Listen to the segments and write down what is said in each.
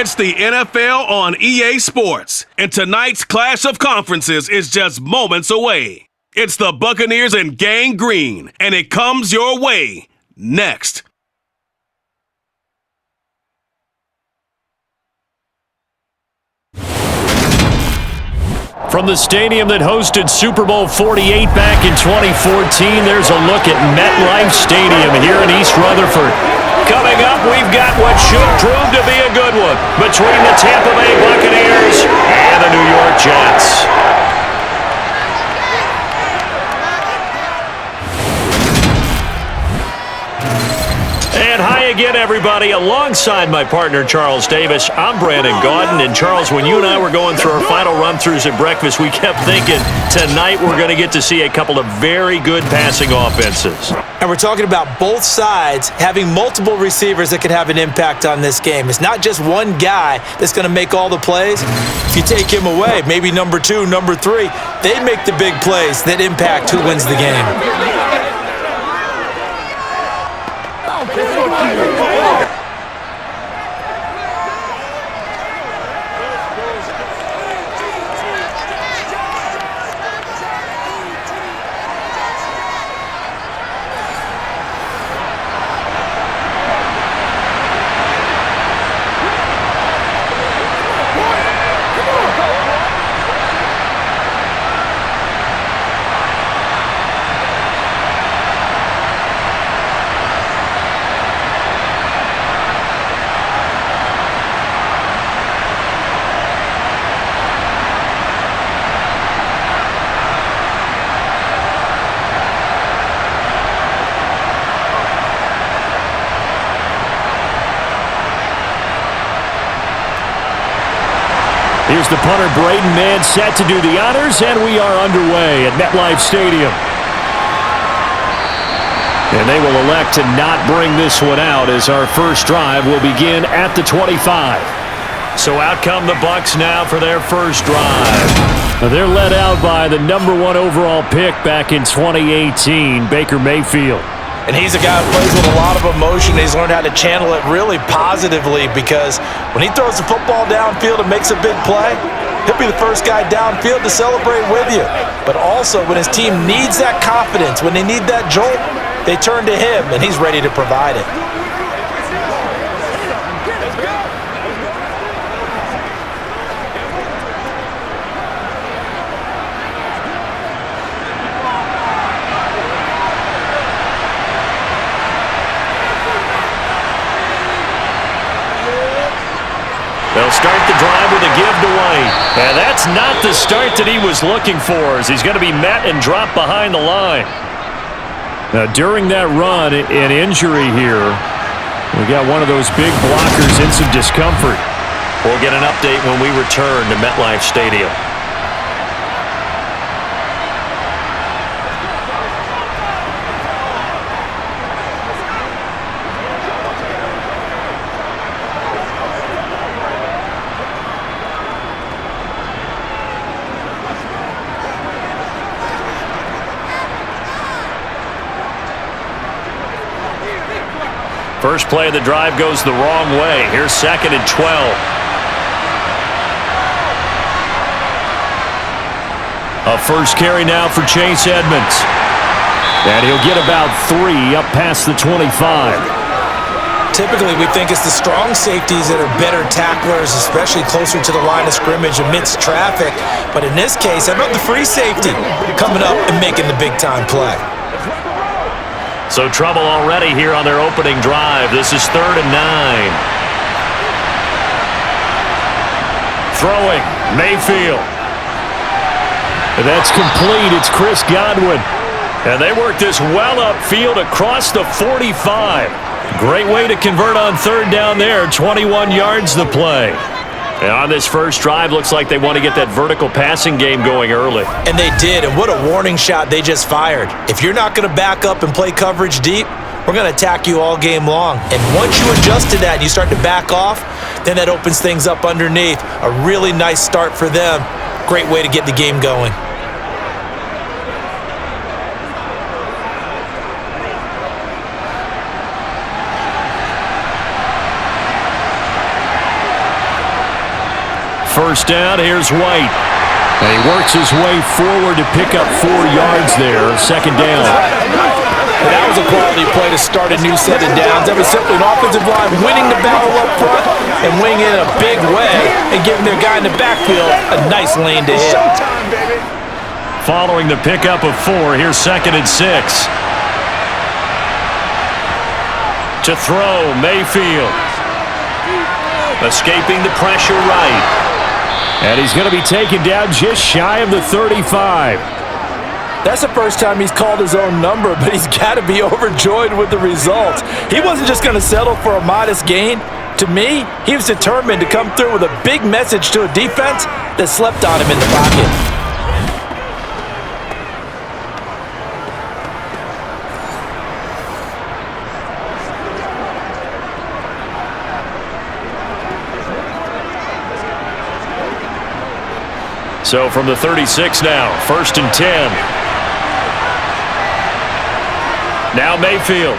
It's the NFL on EA Sports, and tonight's clash of conferences is just moments away. It's the Buccaneers and Gang Green, and it comes your way next. From the stadium that hosted Super Bowl 48 back in 2014, there's a look at MetLife Stadium here in East Rutherford. Coming up, we've got what should prove to be a good one between the Tampa Bay Buccaneers and the New York Jets. And hi again, everybody. Alongside my partner, Charles Davis, I'm Brandon Gaudin. And Charles, when you and I were going through our final run-throughs at breakfast, we kept thinking tonight we're going to get to see a couple of very good passing offenses. And we're talking about both sides having multiple receivers that can have an impact on this game. It's not just one guy that's going to make all the plays. If you take him away, maybe number 2, number 3, they make the big plays that impact who wins the game. Here's the punter, Braden Mann, set to do the honors, and we are underway at MetLife Stadium. And they will elect to not bring this one out as our first drive will begin at the 25. So out come the Bucs now for their first drive. They're led out by the number 1 overall pick back in 2018, Baker Mayfield. And he's a guy who plays with a lot of emotion. He's learned how to channel it really positively because when he throws the football downfield and makes a big play, he'll be the first guy downfield to celebrate with you. But also when his team needs that confidence, when they need that jolt, they turn to him, and he's ready to provide it. They'll start the drive with a give to White. And that's not the start that he was looking for, as he's going to be met and dropped behind the line. Now, during that run, an injury here. We got one of those big blockers in some discomfort. We'll get an update when we return to MetLife Stadium. First play of the drive goes the wrong way. Here's 2nd and 12. A first carry now for Chase Edmonds. And he'll get about 3 up past the 25. Typically, we think it's the strong safeties that are better tacklers, especially closer to the line of scrimmage amidst traffic. But in this case, how about the free safety coming up and making the big-time play? So trouble already here on their opening drive. This is 3rd and 9. Throwing, Mayfield. And that's complete. It's Chris Godwin. And they work this well upfield across the 45. Great way to convert on 3rd down there. 21 yards to play. And on this first drive, looks like they want to get that vertical passing game going early. And they did, and what a warning shot they just fired. If you're not going to back up and play coverage deep, we're going to attack you all game long. And once you adjust to that and you start to back off, then that opens things up underneath. A really nice start for them. Great way to get the game going. First down, here's White. And he works his way forward to pick up 4 yards there. Second down. And that was a quality play to start a new set of downs. That was simply an offensive line winning the battle up front and winning it in a big way and giving their guy in the backfield a nice lane to hit. Following the pickup of 4, here's 2nd and 6. To throw, Mayfield. Escaping the pressure right. And he's going to be taken down just shy of the 35. That's the first time he's called his own number, but he's got to be overjoyed with the results. He wasn't just going to settle for a modest gain. To me, he was determined to come through with a big message to a defense that slept on him in the pocket. So from the 36 now, 1st and 10. Now Mayfield.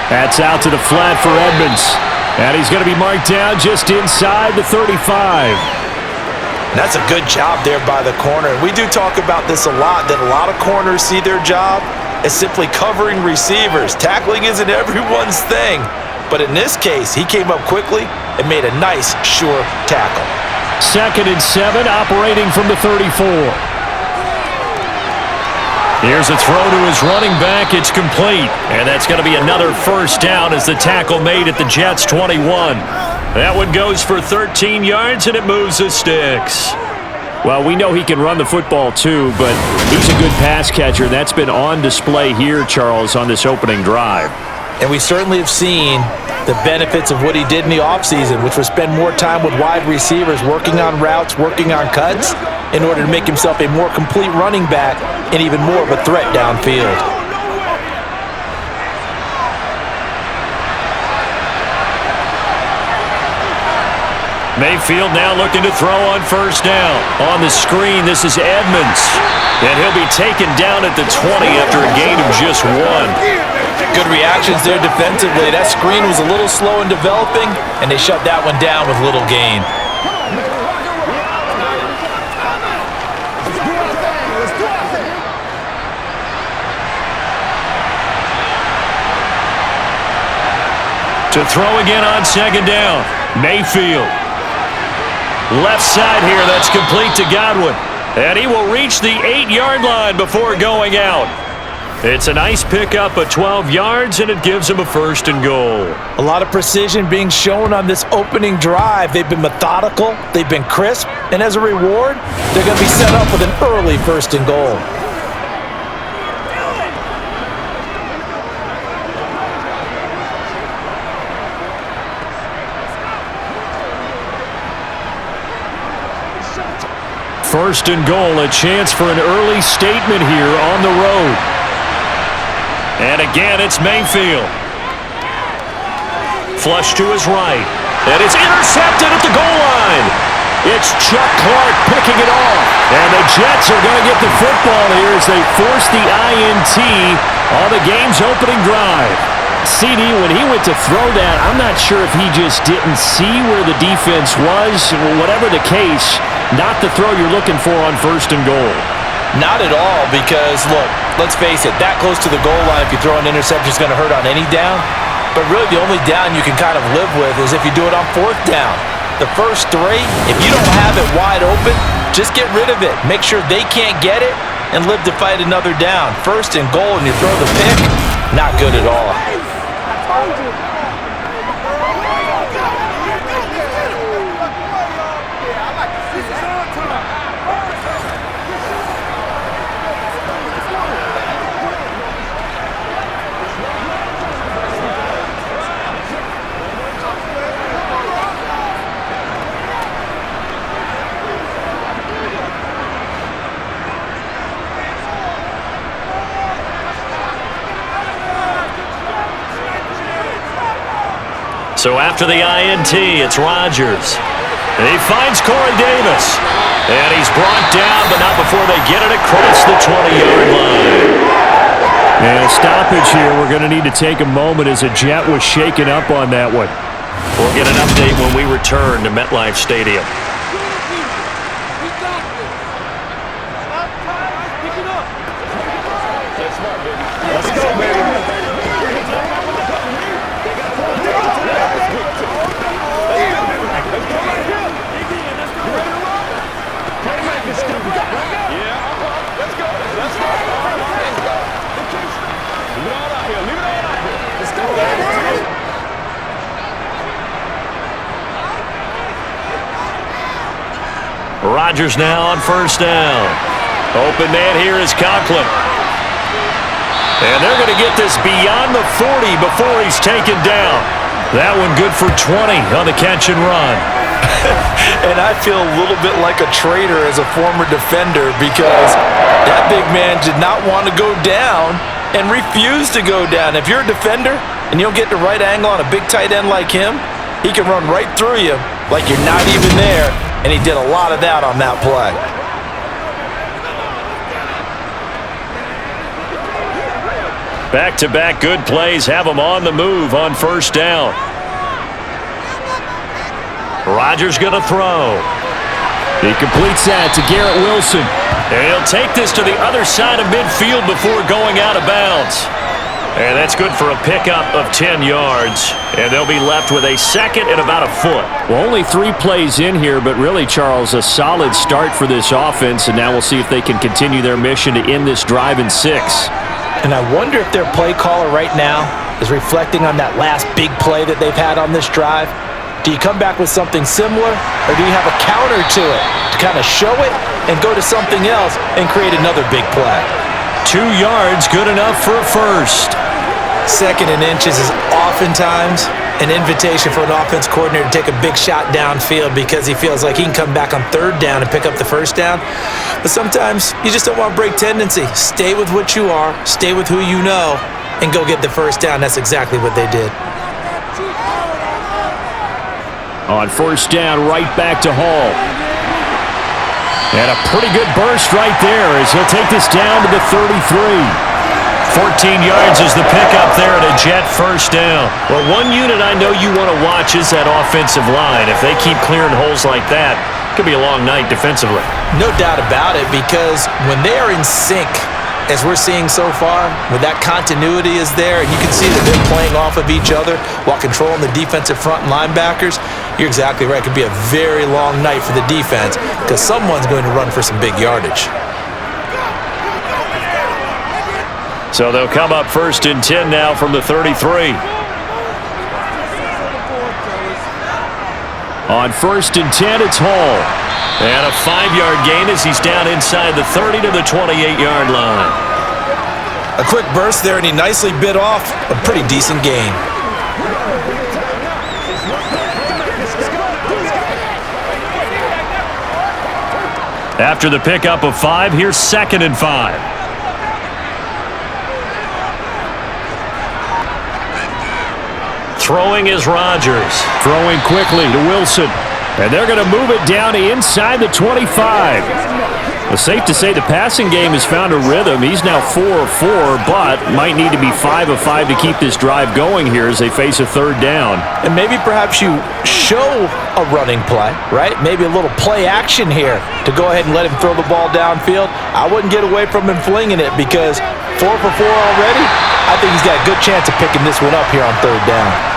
That's out to the flat for Edmonds. And he's going to be marked down just inside the 35. That's a good job there by the corner. We do talk about this a lot, that a lot of corners see their job as simply covering receivers. Tackling isn't everyone's thing. But in this case, he came up quickly and made a nice, sure tackle. 2nd and 7, operating from the 34. Here's a throw to his running back. It's complete. And that's going to be another first down as the tackle made at the Jets' 21. That one goes for 13 yards, and it moves the sticks. Well, we know he can run the football too, but he's a good pass catcher. That's been on display here, Charles, on this opening drive. And we certainly have seen the benefits of what he did in the offseason, which was spend more time with wide receivers, working on routes, working on cuts, in order to make himself a more complete running back and even more of a threat downfield. Mayfield now looking to throw on first down. On the screen, this is Edmonds. And he'll be taken down at the 20 after a gain of just 1. Good reactions there defensively. That screen was a little slow in developing, and they shut that one down with little gain. To throw again on second down, Mayfield. Left side here, that's complete to Godwin. And he will reach the 8-yard line before going out. It's a nice pickup of 12 yards, and it gives him a 1st and goal. A lot of precision being shown on this opening drive. They've been methodical, they've been crisp, and as a reward, they're going to be set up with an early 1st and goal. First and goal, a chance for an early statement here on the road. And again, it's Mayfield. Flush to his right. And it's intercepted at the goal line. It's Chuck Clark picking it off. And the Jets are going to get the football here as they force the INT on the game's opening drive. CD, when he went to throw that, I'm not sure if he just didn't see where the defense was. Whatever the case, not the throw you're looking for on 1st and goal. Not at all, because, look, let's face it, that close to the goal line, if you throw an interception, is going to hurt on any down. But really, the only down you can kind of live with is if you do it on 4th down. The first 3, if you don't have it wide open, just get rid of it. Make sure they can't get it and live to fight another down. 1st and goal, and you throw the pick, not good at all. So after the INT, it's Rodgers. And he finds Corey Davis. And he's brought down, but not before they get it across the 20-yard line. And a stoppage here. We're going to need to take a moment as a Jet was shaken up on that one. We'll get an update when we return to MetLife Stadium. Let's go, baby. Rodgers now on first down. Open man here is Conklin. And they're going to get this beyond the 40 before he's taken down. That one good for 20 on the catch and run. And I feel a little bit like a traitor as a former defender because that big man did not want to go down and refused to go down. If you're a defender and you don't get the right angle on a big tight end like him, he can run right through you like you're not even there, and he did a lot of that on that play. Back-to-back good plays have him on the move on first down. Rodgers going to throw. He completes that to Garrett Wilson. And he'll take this to the other side of midfield before going out of bounds. And that's good for a pickup of 10 yards. And they'll be left with a second and about a foot. Well, only 3 plays in here, but really, Charles, a solid start for this offense. And now we'll see if they can continue their mission to end this drive in 6. And I wonder if their play caller right now is reflecting on that last big play that they've had on this drive. Do you come back with something similar, or do you have a counter to it to kind of show it and go to something else and create another big play? 2 yards, good enough for a first. Second and inches is oftentimes an invitation for an offense coordinator to take a big shot downfield because he feels like he can come back on third down and pick up the first down. But sometimes you just don't want to break tendency. Stay with what you are, stay with who you know, and go get the first down. That's exactly what they did. On first down, right back to Hall. And a pretty good burst right there as he'll take this down to the 33. 14 yards is the pickup there at a Jet first down. Well, one unit I know you want to watch is that offensive line. If they keep clearing holes like that, it could be a long night defensively. No doubt about it, because when they are in sync, as we're seeing so far, when that continuity is there, and you can see that they're playing off of each other while controlling the defensive front and linebackers, you're exactly right. It could be a very long night for the defense because someone's going to run for some big yardage. So they'll come up first and 10 now from the 33. On first and 10, it's Hall. And a 5-yard gain as he's down inside the 30 to the 28-yard line. A quick burst there, and he nicely bit off a pretty decent gain. After the pickup of 5, here's second and 5. Throwing is Rodgers. Throwing quickly to Wilson. And they're going to move it down to inside the 25. It's safe to say the passing game has found a rhythm. He's now 4 of 4, but might need to be 5 of 5 to keep this drive going here as they face a third down. And maybe perhaps you show a running play, right? Maybe a little play action here to go ahead and let him throw the ball downfield. I wouldn't get away from him flinging it because 4 for 4 already, I think he's got a good chance of picking this one up here on third down.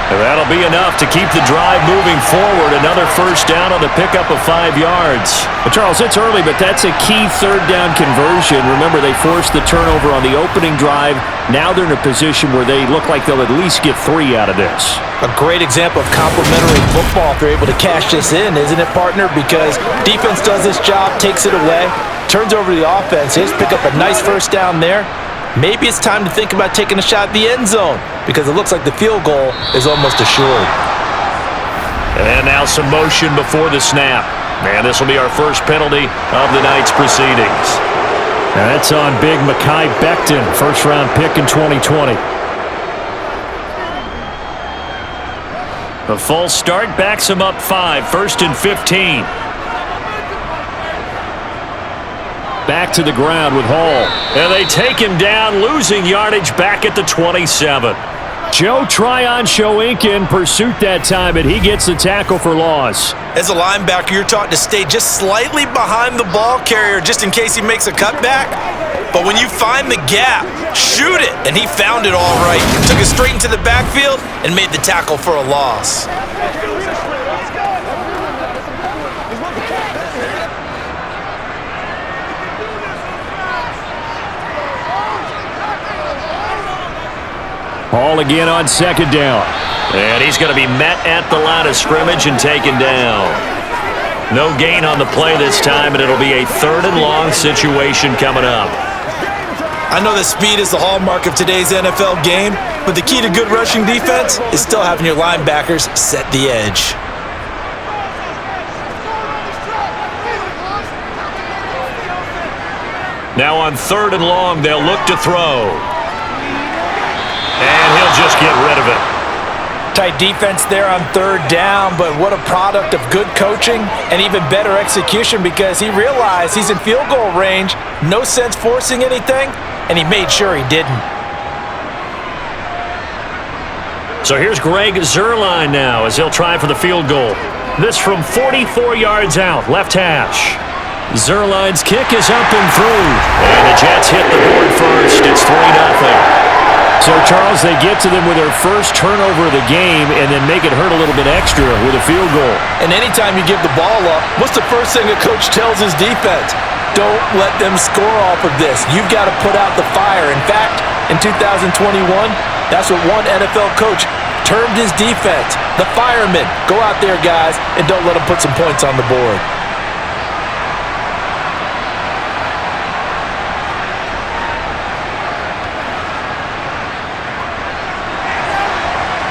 And that'll be enough to keep the drive moving forward. Another first down on the pickup of 5 yards. But Charles, it's early, but that's a key third down conversion. Remember, they forced the turnover on the opening drive. Now they're in a position where they look like they'll at least get 3 out of this. A great example of complementary football if they're able to cash this in, isn't it, partner? Because defense does this job, takes it away, turns over to the offense. They just pick up a nice first down there. Maybe it's time to think about taking a shot at the end zone because it looks like the field goal is almost assured. And now some motion before the snap. And this will be our first penalty of the night's proceedings. And that's on big Mekhi Becton, first-round pick in 2020. The full start backs him up 5, first and 15. Back to the ground with Hall. And they take him down, losing yardage back at the 27. Joe Tryon-Show Inc. in pursuit that time, and he gets the tackle for loss. As a linebacker, you're taught to stay just slightly behind the ball carrier just in case he makes a cutback. But when you find the gap, shoot it. And he found it all right. Took it straight into the backfield and made the tackle for a loss. Ball again on second down. And he's going to be met at the line of scrimmage and taken down. No gain on the play this time, and it'll be a 3rd and long situation coming up. I know that speed is the hallmark of today's NFL game, but the key to good rushing defense is still having your linebackers set the edge. Now on 3rd and long, they'll look to throw. And he'll just get rid of it. Tight defense there on 3rd down, but what a product of good coaching and even better execution because he realized he's in field goal range, no sense forcing anything, and he made sure he didn't. So here's Greg Zuerlein now as he'll try for the field goal. This from 44 yards out, left hash. Zuerlein's kick is up and through. And the Jets hit the board first. It's 3-0. So, Charles, they get to them with their first turnover of the game and then make it hurt a little bit extra with a field goal. And anytime you give the ball up, what's the first thing a coach tells his defense? Don't let them score off of this. You've got to put out the fire. In fact, in 2021, that's what one NFL coach termed his defense. The firemen. Go out there, guys, and don't let them put some points on the board.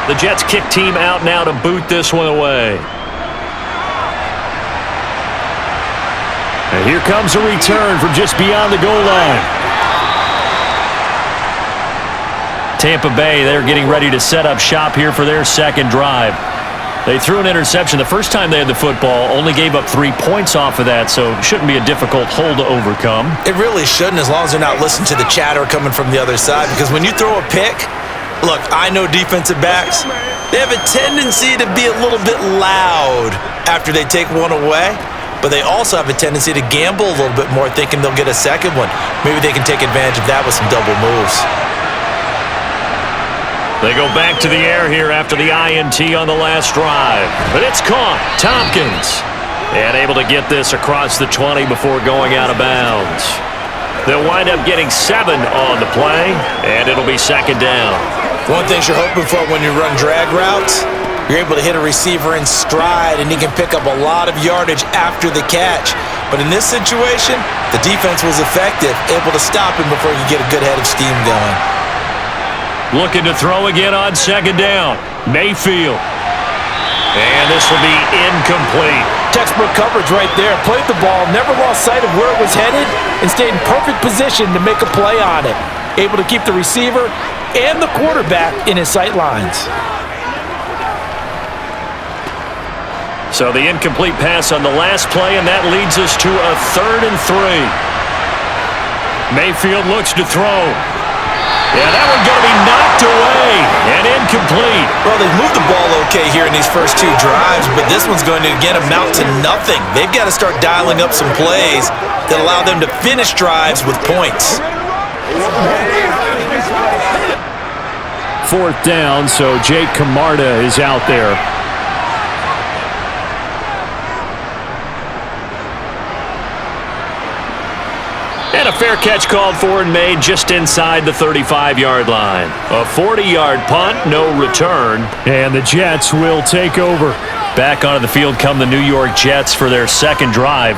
The Jets kick team out now to boot this one away. And here comes a return from just beyond the goal line. Tampa Bay, they're getting ready to set up shop here for their second drive. They threw an interception the first time they had the football, only gave up 3 points off of that, so it shouldn't be a difficult hole to overcome. It really shouldn't as long as they're not listening to the chatter coming from the other side because when you throw a pick, look, I know defensive backs, they have a tendency to be a little bit loud after they take one away, but they also have a tendency to gamble a little bit more thinking they'll get a second one. Maybe they can take advantage of that with some double moves. They go back to the air here after the INT on the last drive. But it's caught. Tompkins. And able to get this across the 20 before going out of bounds. They'll wind up getting 7 on the play, and it'll be second down. One thing you're hoping for when you run drag routes, you're able to hit a receiver in stride, and he can pick up a lot of yardage after the catch. But in this situation, the defense was effective, able to stop him before he could get a good head of steam going. Looking to throw again on second down. Mayfield. And this will be incomplete. Textbook coverage right there. Played the ball, never lost sight of where it was headed, and stayed in perfect position to make a play on it. Able to keep the receiver and the quarterback in his sight lines. So the incomplete pass on the last play, and that leads us to a 3rd and 3. Mayfield looks to throw. Yeah, that one's going to be knocked away and incomplete. Well, they've moved the ball okay here in these first 2 drives, but this one's going to again amount to nothing. They've got to start dialing up some plays that allow them to finish drives with points. 4th down, so Jake Camarda is out there. And a fair catch called for and made just inside the 35-yard line. A 40-yard punt, no return. And the Jets will take over. Back onto the field come the New York Jets for their second drive.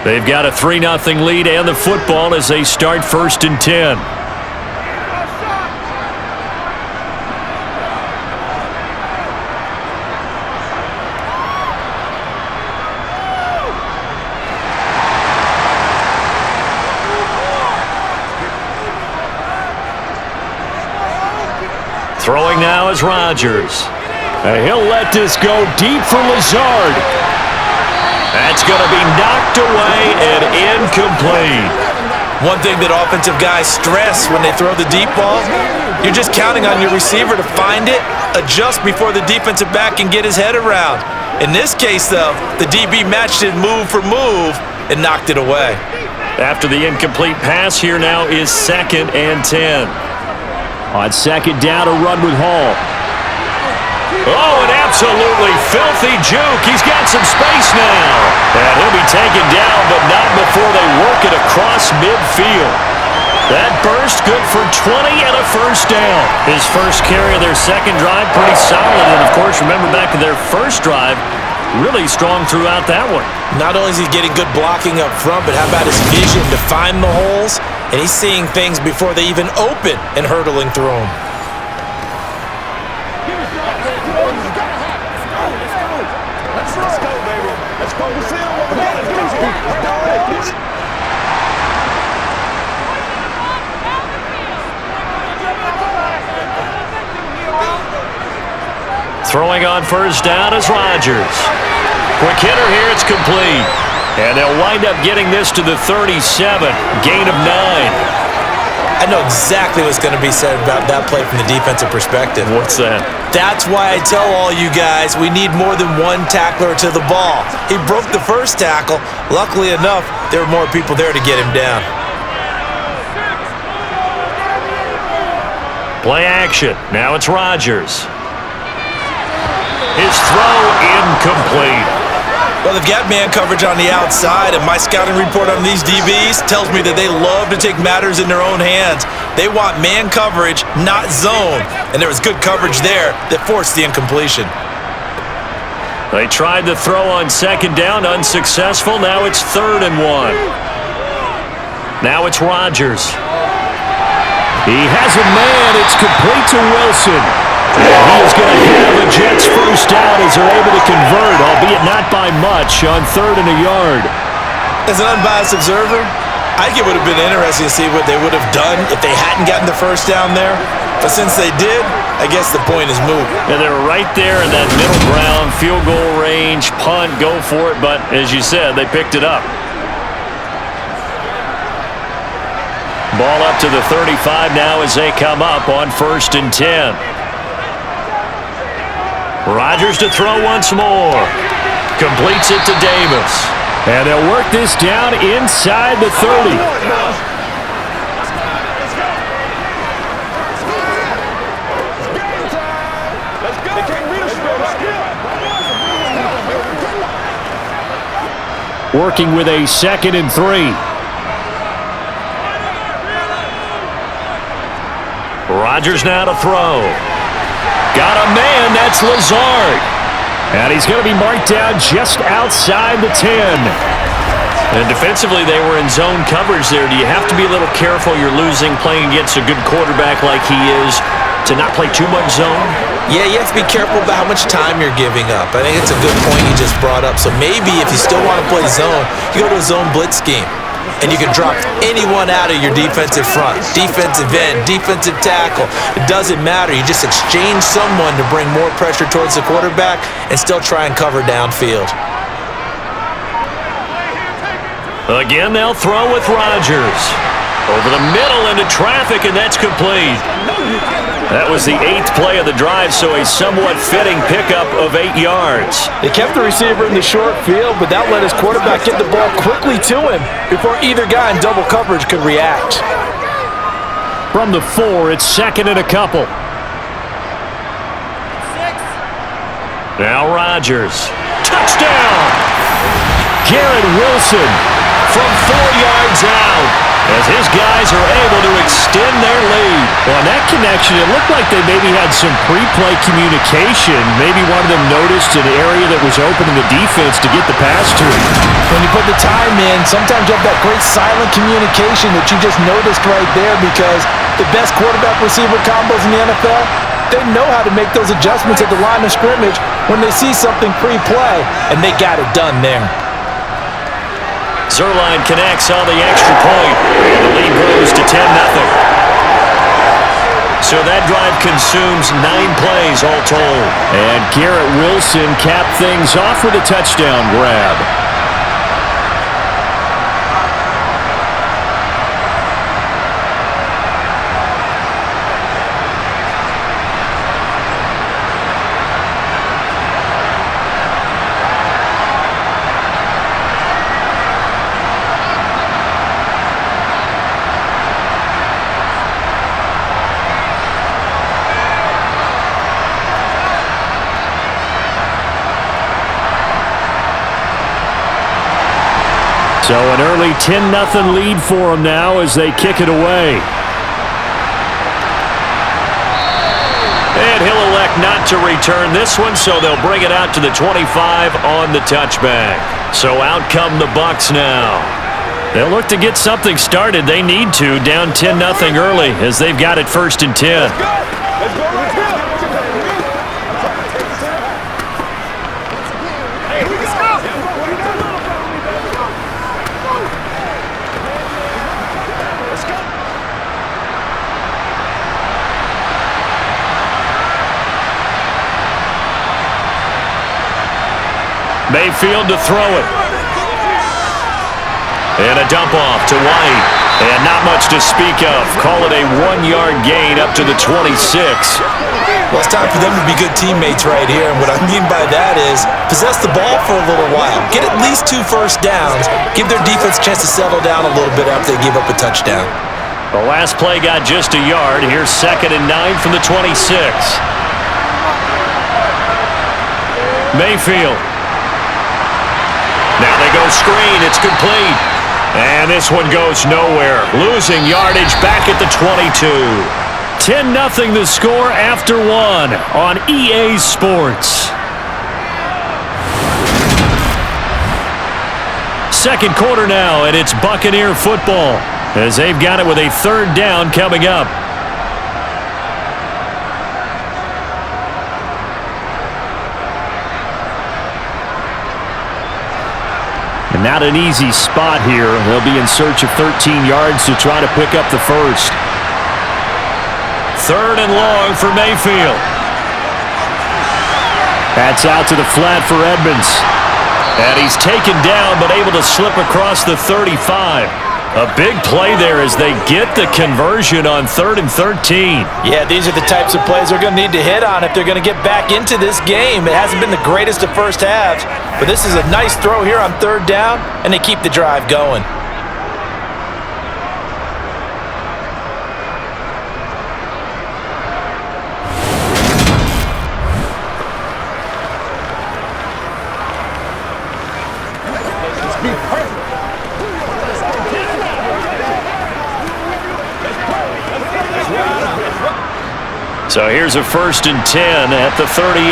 They've got a 3-0 lead and the football as they start 1st and 10. Throwing now is Rodgers. And he'll let this go deep for Lazard. That's going to be knocked away and incomplete. One thing that offensive guys stress when they throw the deep ball, you're just counting on your receiver to find it, adjust before the defensive back can get his head around. In this case, though, the DB matched it move for move and knocked it away. After the incomplete pass, here now is 2nd and 10. On 2nd down, a run with Hall. Oh, an absolutely filthy juke. He's got some space now. And he'll be taken down, but not before they work it across midfield. That burst good for 20 and a first down. His first carry of their second drive, pretty solid. And, of course, remember back to their first drive, really strong throughout that one. Not only is he getting good blocking up front, but how about his vision to find the holes? And he's seeing things before they even open and hurdling through them. Let's go, baby. Let's go. We see him. Throwing on first down is Rodgers. Quick hitter here, it's complete. And they'll wind up getting this to the 37, gain of 9. I know exactly what's going to be said about that play from the defensive perspective. What's that? That's why I tell all you guys we need more than one tackler to the ball. He broke the first tackle. Luckily enough, there were more people there to get him down. Play action. Now it's Rodgers. His throw incomplete. Well, they've got man coverage on the outside, and my scouting report on these DBs tells me that they love to take matters in their own hands. They want man coverage, not zone, and there was good coverage there that forced the incompletion. They tried the throw on 2nd down, unsuccessful. Now it's 3rd and 1. Now it's Rodgers. He has a man. It's complete to Wilson. He is going to have a Jets first down as they're able to convert, albeit not by much, on 3rd and a yard. As an unbiased observer, I think it would have been interesting to see what they would have done if they hadn't gotten the first down there. But since they did, I guess the point is moot. And they were right there in that middle ground, field goal range, punt, go for it. But as you said, they picked it up. Ball up to the 35 now as they come up on 1st and 10. Rodgers to throw once more. Completes it to Davis. And they'll work this down inside the 30. Working with a 2nd and 3. Rodgers now to throw. Got a man, that's Lazard. And he's going to be marked down just outside the 10. And defensively, they were in zone coverage there. Do you have to be a little careful? You're losing, playing against a good quarterback like he is, to not play too much zone? Yeah, you have to be careful about how much time you're giving up. I think it's a good point you just brought up. So maybe if you still want to play zone, you go to a zone blitz scheme. And you can drop anyone out of your defensive front, defensive end, defensive tackle. It doesn't matter. You just exchange someone to bring more pressure towards the quarterback and still try and cover downfield. Again, they'll throw with Rodgers. Over the middle into traffic, and that's complete. That was the 8th play of the drive, so a somewhat fitting pickup of 8 yards. They kept the receiver in the short field, but that let his quarterback get the ball quickly to him before either guy in double coverage could react. From the 4, it's 2nd and a couple. Now Rodgers. Touchdown! Garrett Wilson from 4 yards out, as his guys are able to extend their lead. Well, on that connection, it looked like they maybe had some pre-play communication. Maybe one of them noticed an area that was open in the defense to get the pass to. When you put the time in, sometimes you have that great silent communication that you just noticed right there, because the best quarterback-receiver combos in the NFL, they know how to make those adjustments at the line of scrimmage when they see something pre-play, and they got it done there. Zerline connects on the extra point, and the lead grows to 10-0. So that drive consumes 9 plays all told. And Garrett Wilson capped things off with a touchdown grab. So an early 10-0 lead for them now as they kick it away. And he'll elect not to return this one, so they'll bring it out to the 25 on the touchback. So out come the BUCS now. They'll look to get something started. They need to, down 10-0 early as they've got it 1st and 10. Let's go. Mayfield to throw it. And a dump off to White. And not much to speak of. Call it a 1-yard gain up to the 26. Well, it's time for them to be good teammates right here. And what I mean by that is possess the ball for a little while. Get at least 2 first downs. Give their defense a chance to settle down a little bit after they give up a touchdown. The last play got just a yard. Here's 2nd and 9 from the 26. Mayfield. Now they go screen. It's complete. And this one goes nowhere. Losing yardage back at the 22. 10-0 the score after 1 on EA Sports. Second quarter now, and it's Buccaneer football as they've got it with a 3rd down coming up. And not an easy spot here. They'll be in search of 13 yards to try to pick up the first. 3rd and long for Mayfield. That's out to the flat for Edmonds. And he's taken down but able to slip across the 35. A big play there as they get the conversion on 3rd and 13. Yeah, these are the types of plays they're going to need to hit on if they're going to get back into this game. It hasn't been the greatest of first halves, but this is a nice throw here on 3rd down, and they keep the drive going. So here's a 1st and 10 at the 38.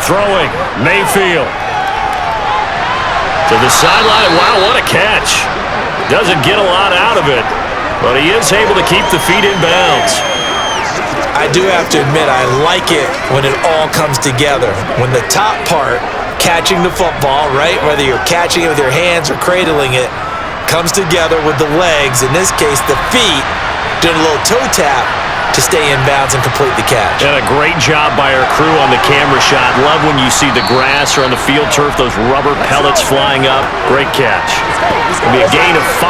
Throwing, Mayfield. To the sideline. Wow, what a catch. Doesn't get a lot out of it, but he is able to keep the feet in bounds. I do have to admit, I like it when it all comes together. When the top part, catching the football, right, whether you're catching it with your hands or cradling it, comes together with the legs, in this case the feet, doing a little toe tap to stay in bounds and complete the catch. And a great job by our crew on the camera shot. Love when you see the grass or on the field turf, those rubber pellets flying up. Great catch. It'll be a gain of 5,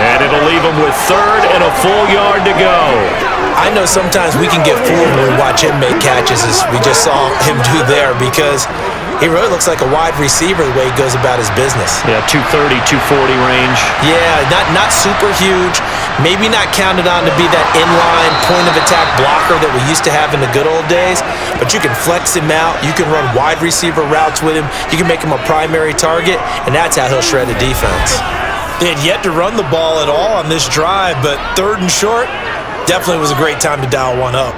and it'll leave them with 3rd and a full yard to go. I know sometimes we can get fooled when we watch him make catches, as we just saw him do there, because he really looks like a wide receiver the way he goes about his business. Yeah, 230, 240 range. Yeah, not super huge. Maybe not counted on to be that inline point-of-attack blocker that we used to have in the good old days, but you can flex him out. You can run wide receiver routes with him. You can make him a primary target, and that's how he'll shred a defense. They had yet to run the ball at all on this drive, but 3rd and short definitely was a great time to dial one up.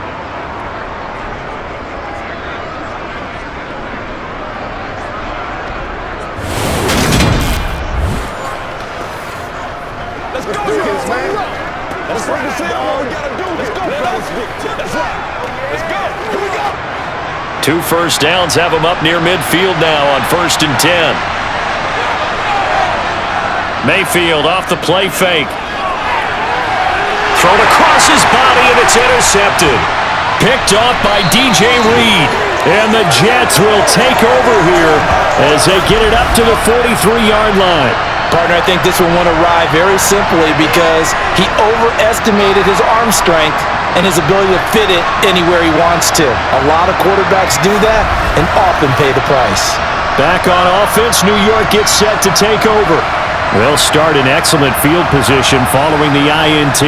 Let's bring this in. What we gotta do. Let's go, fellas. That's right. Let's go. Here we go. 2 first downs have them up near midfield now on 1st and 10. Mayfield off the play fake. Thrown across his body, and it's intercepted. Picked off by DJ Reed. And the Jets will take over here as they get it up to the 43-yard line. Partner, I think this one won a ride very simply because he overestimated his arm strength and his ability to fit it anywhere he wants to. A lot of quarterbacks do that and often pay the price. Back on offense, New York gets set to take over. They'll start in excellent field position following the INT.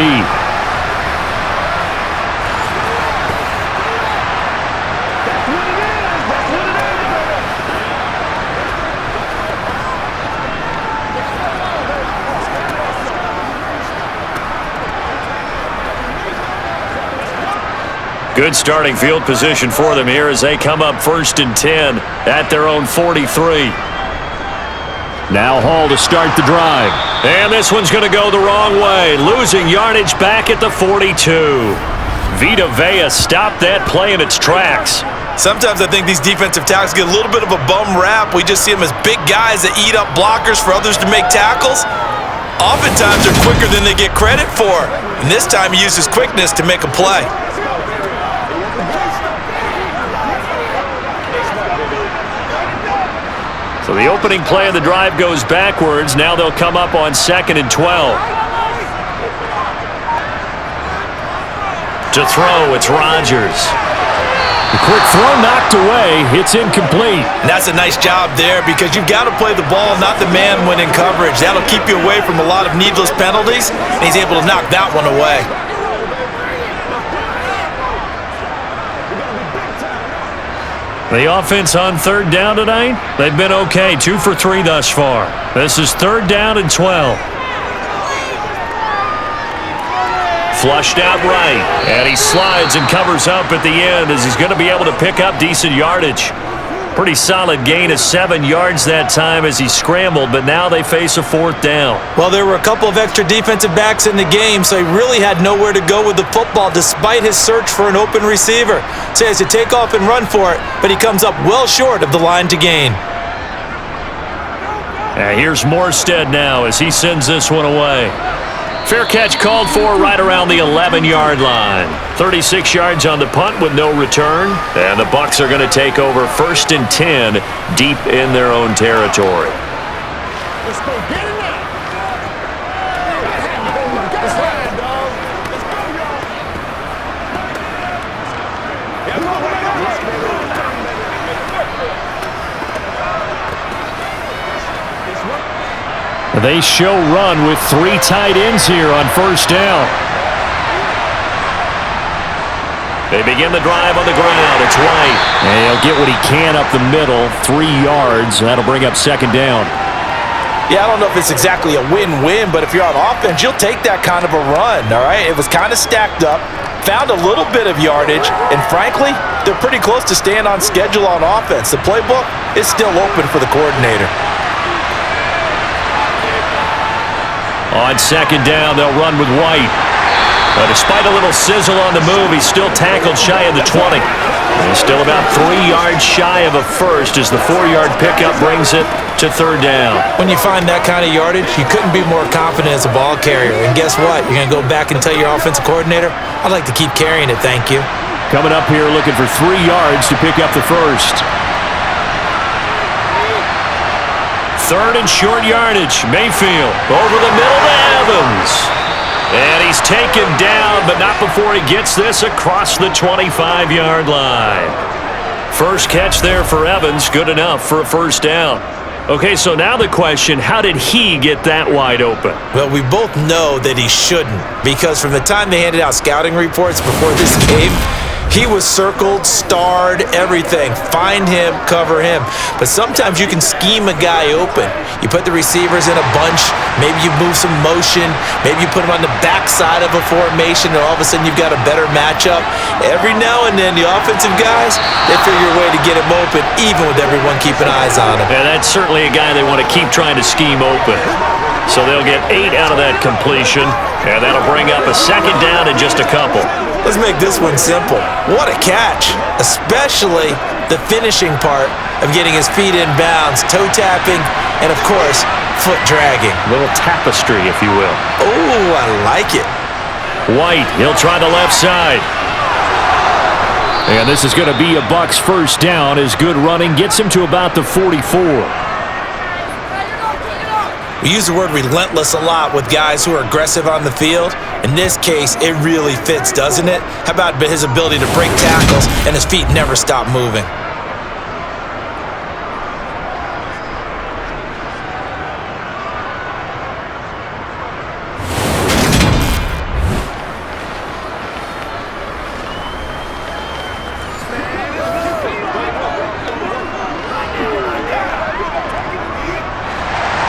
Good starting field position for them here as they come up 1st and 10 at their own 43. Now Hall to start the drive. And this one's going to go the wrong way. Losing yardage back at the 42. Vita Vea stopped that play in its tracks. Sometimes I think these defensive tackles get a little bit of a bum rap. We just see them as big guys that eat up blockers for others to make tackles. Oftentimes they're quicker than they get credit for. And this time he uses quickness to make a play. So the opening play of the drive goes backwards. Now they'll come up on 2nd and 12. To throw, it's Rodgers. The quick throw knocked away. It's incomplete. And that's a nice job there because you've got to play the ball, not the man when in coverage. That'll keep you away from a lot of needless penalties, and he's able to knock that one away. The offense on 3rd down tonight, they've been okay. 2 for 3 thus far. This is 3rd down and 12. Flushed out right, and he slides and covers up at the end as he's going to be able to pick up decent yardage. Pretty solid gain of 7 yards that time as he scrambled, but now they face a 4th down. Well, there were a couple of extra defensive backs in the game, so he really had nowhere to go with the football despite his search for an open receiver. So he has to take off and run for it, but he comes up well short of the line to gain. And here's Morstead now as he sends this one away. Fair catch called for right around the 11-yard line. 36 yards on the punt with no return. And the Bucs are going to take over 1st and 10 deep in their own territory. Let's go get it now. Let's ride, dog. Let's go, y'all. They show run with 3 tight ends here on 1st down. They begin the drive on the ground. It's White. And he'll get what he can up the middle, 3 yards. That'll bring up 2nd down. Yeah, I don't know if it's exactly a win-win, but if you're on offense, you'll take that kind of a run, all right? It was kind of stacked up, found a little bit of yardage, and frankly, they're pretty close to staying on schedule on offense. The playbook is still open for the coordinator. On 2nd down, they'll run with White. But despite a little sizzle on the move, he's still tackled shy of the 20. And he's still about 3 yards shy of a first as the 4-yard pickup brings it to 3rd down. When you find that kind of yardage, you couldn't be more confident as a ball carrier. And guess what? You're going to go back and tell your offensive coordinator, I'd like to keep carrying it, thank you. Coming up here looking for 3 yards to pick up the first. 3rd and short yardage. Mayfield over the middle to Evans. And he's taken down, but not before he gets this across the 25-yard line. First catch there for Evans, good enough for a 1st down. Okay, so now the question, how did he get that wide open? Well, we both know that he shouldn't, because from the time they handed out scouting reports before this game, he was circled, starred, everything. Find him, cover him. But sometimes you can scheme a guy open. You put the receivers in a bunch. Maybe you move some motion. Maybe you put him on the backside of a formation, and all of a sudden you've got a better matchup. Every now and then, the offensive guys, they figure a way to get him open, even with everyone keeping eyes on him. And that's certainly a guy they want to keep trying to scheme open. So they'll get 8 out of that completion, and that'll bring up a 2nd down in just a couple. Let's make this one simple. What a catch, especially the finishing part of getting his feet in bounds, toe tapping, and of course, foot dragging. A little tapestry, if you will. Oh, I like it. White, he'll try the left side. And this is going to be a Bucs 1st down as good running gets him to about the 44. We use the word relentless a lot with guys who are aggressive on the field. In this case, it really fits, doesn't it? How about his ability to break tackles and his feet never stop moving?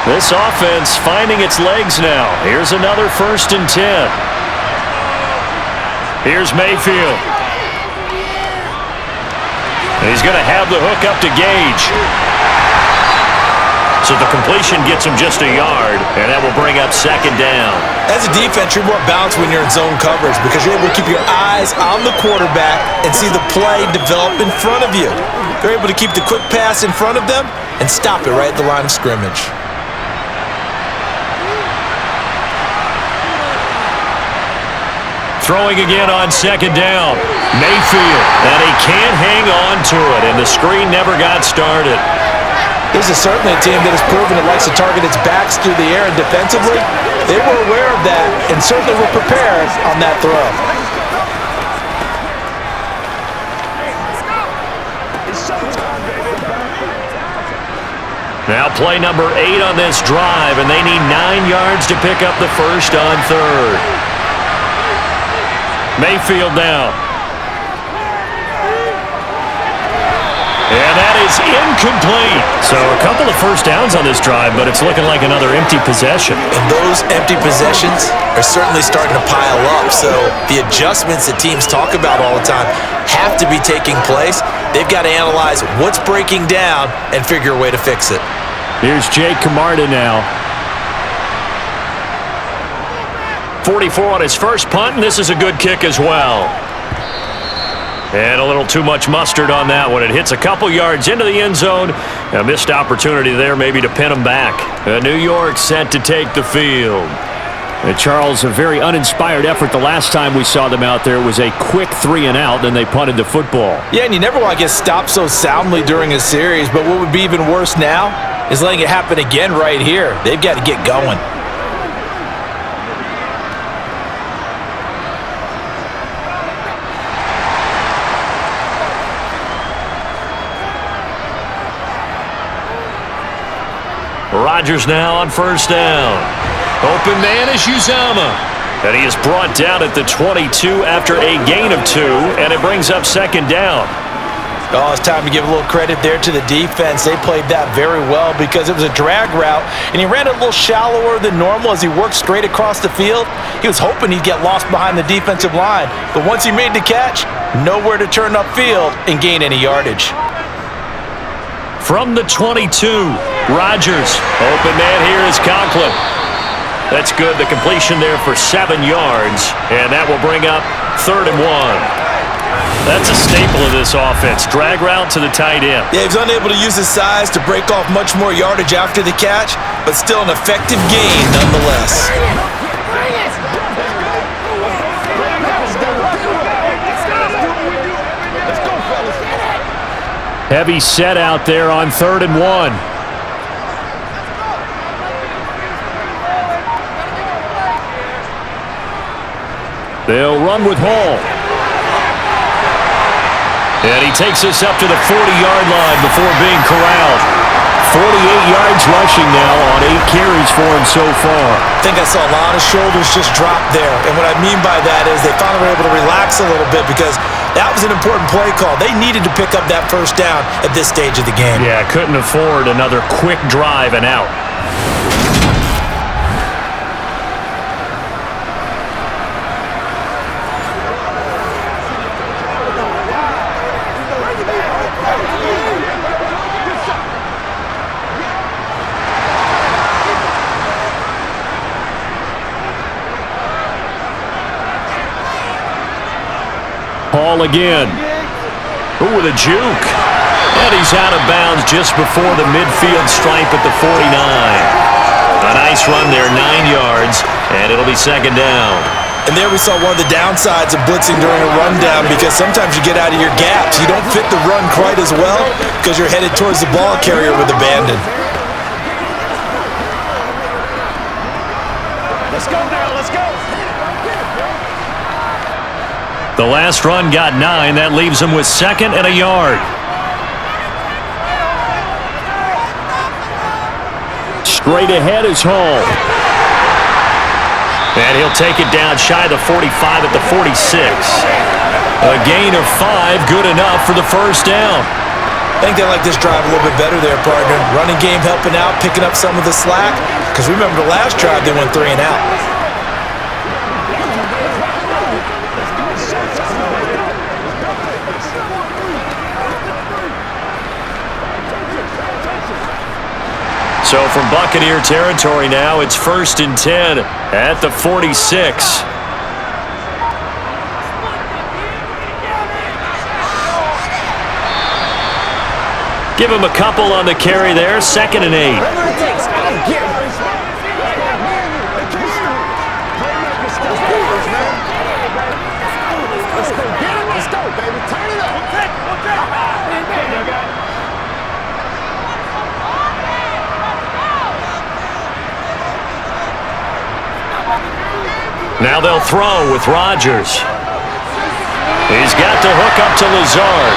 This offense finding its legs now. Here's another 1st and 10. Here's Mayfield. He's going to have the hook up to Gage. So the completion gets him just a yard, and that will bring up second down. As a defense, you're more balanced when you're in zone coverage because you're able to keep your eyes on the quarterback and see the play develop in front of you. They're able to keep the quick pass in front of them and stop it right at the line of scrimmage. Throwing again on second down. Mayfield, and he can't hang on to it, and the screen never got started. This is certainly a team that has proven it likes to target its backs through the air, and defensively, they were aware of that and certainly were prepared on that throw. Now play number 8 on this drive, and they need 9 yards to pick up the first on third. Mayfield now. And that is incomplete. So a couple of first downs on this drive, but it's looking like another empty possession. And those empty possessions are certainly starting to pile up. So the adjustments that teams talk about all the time have to be taking place. They've got to analyze what's breaking down and figure a way to fix it. Here's Jake Camarda now. 44 on his first punt, and this is a good kick as well. And a little too much mustard on that one. It hits a couple yards into the end zone. A missed opportunity there maybe to pin him back. New York set to take the field. And Charles, a very uninspired effort the last time we saw them out there. It was a quick 3 and out, then they punted the football. Yeah, and you never want to get stopped so soundly during a series, but what would be even worse now is letting it happen again right here. They've got to get going. Rodgers now on first down. Open man is Uzama. And he is brought down at the 22 after a gain of 2, and it brings up second down. Oh, it's time to give a little credit there to the defense. They played that very well because it was a drag route, and he ran a little shallower than normal as he worked straight across the field. He was hoping he'd get lost behind the defensive line, but once he made the catch, nowhere to turn upfield and gain any yardage. From the 22, Rodgers. Open man here is Conklin. That's good. The completion there for 7 yards, and that will bring up 3rd and 1. That's a staple of this offense. Drag route to the tight end. Yeah, he was unable to use his size to break off much more yardage after the catch, but still an effective gain nonetheless. Heavy set out there on 3rd and 1. They'll run with Hall. And he takes us up to the 40-yard line before being corralled. 48 yards rushing now on 8 carries for him so far. I think I saw a lot of shoulders just drop there. And what I mean by that is they finally were able to relax a little bit because that was an important play call. They needed to pick up that first down at this stage of the game. Yeah, couldn't afford another quick drive and out. Hall again. Ooh, with a juke. And he's out of bounds just before the midfield stripe at the 49. A nice run there, 9 yards, and it'll be second down. And there we saw one of the downsides of blitzing during a rundown because sometimes you get out of your gaps. You don't fit the run quite as well because you're headed towards the ball carrier with abandon. Let's go now, let's go. The last run got 9. That leaves him with 2nd and a yard. Straight ahead is Hall. And he'll take it down shy of the 45 at the 46. A gain of 5, good enough for the first down. I think they like this drive a little bit better there, partner. Running game helping out, picking up some of the slack. Because remember the last drive, they went 3 and out. So from Buccaneer territory now, it's 1st and 10 at the 46. Give him a couple on the carry there, 2nd and 8. Now they'll throw with Rodgers. He's got the hook up to Lazard.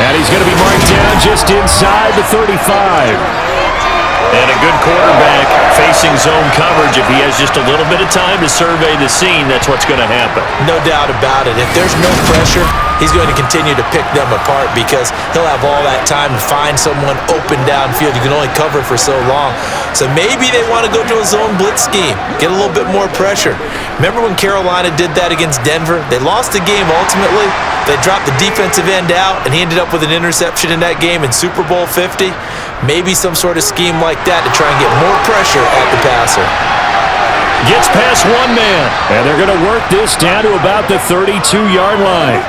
And he's going to be marked down just inside the 35. And a good quarterback facing zone coverage. If he has just a little bit of time to survey the scene, that's what's going to happen. No doubt about it. If there's no pressure, he's going to continue to pick them apart because he'll have all that time to find someone open downfield. You can only cover for so long. So maybe they want to go to a zone blitz scheme, get a little bit more pressure. Remember when Carolina did that against Denver? They lost the game ultimately. They dropped the defensive end out, and he ended up with an interception in that game in Super Bowl 50. Maybe some sort of scheme like that to try and get more pressure at the passer. Gets past one man, and they're going to work this down to about the 32-yard line.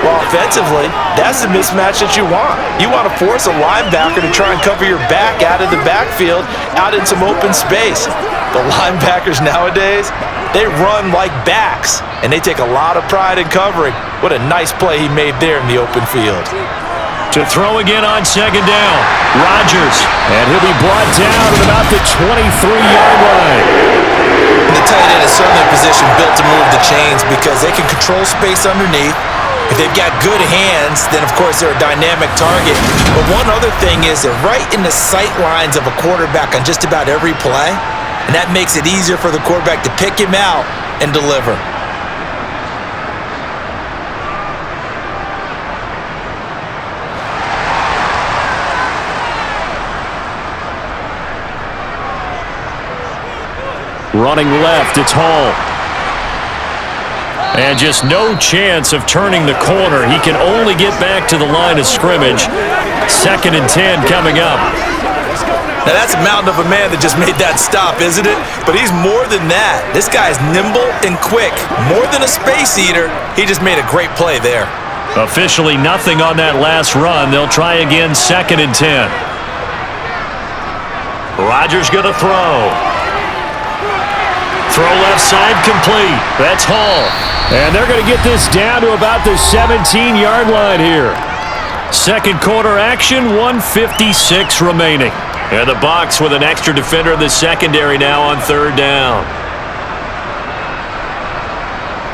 Well, offensively, that's the mismatch that you want. You want to force a linebacker to try and cover your back out of the backfield, out in some open space. The linebackers nowadays, they run like backs, and they take a lot of pride in covering. What a nice play he made there in the open field. To throw again on 2nd down, Rodgers, and he'll be brought down at about the 23-yard line. The tight end is certainly in position built to move the chains because they can control space underneath. If they've got good hands, then of course they're a dynamic target. But one other thing is they're right in the sight lines of a quarterback on just about every play, and that makes it easier for the quarterback to pick him out and deliver. Running left, it's Hall. And just no chance of turning the corner. He can only get back to the line of scrimmage. 2nd and 10 coming up. Now that's a mountain of a man that just made that stop, isn't it? But he's more than that. This guy's nimble and quick. More than a space eater. He just made a great play there. Officially nothing on that last run. They'll try again, 2nd and 10. Rodgers gonna throw. Throw left side complete. That's Hall. And they're going to get this down to about the 17-yard line here. Second quarter action, 1:56 remaining. And the Bucs with an extra defender in the secondary now on 3rd down.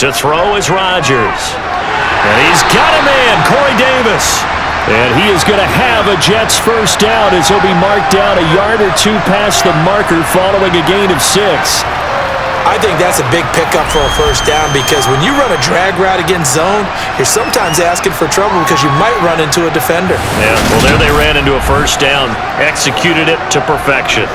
To throw is Rodgers. And he's got a man, Corey Davis. And he is going to have a Jets first down as he'll be marked down a yard or two past the marker following a gain of 6. I think that's a big pickup for a first down because when you run a drag route against zone, you're sometimes asking for trouble because you might run into a defender. Yeah, well, there they ran into a first down, executed it to perfection.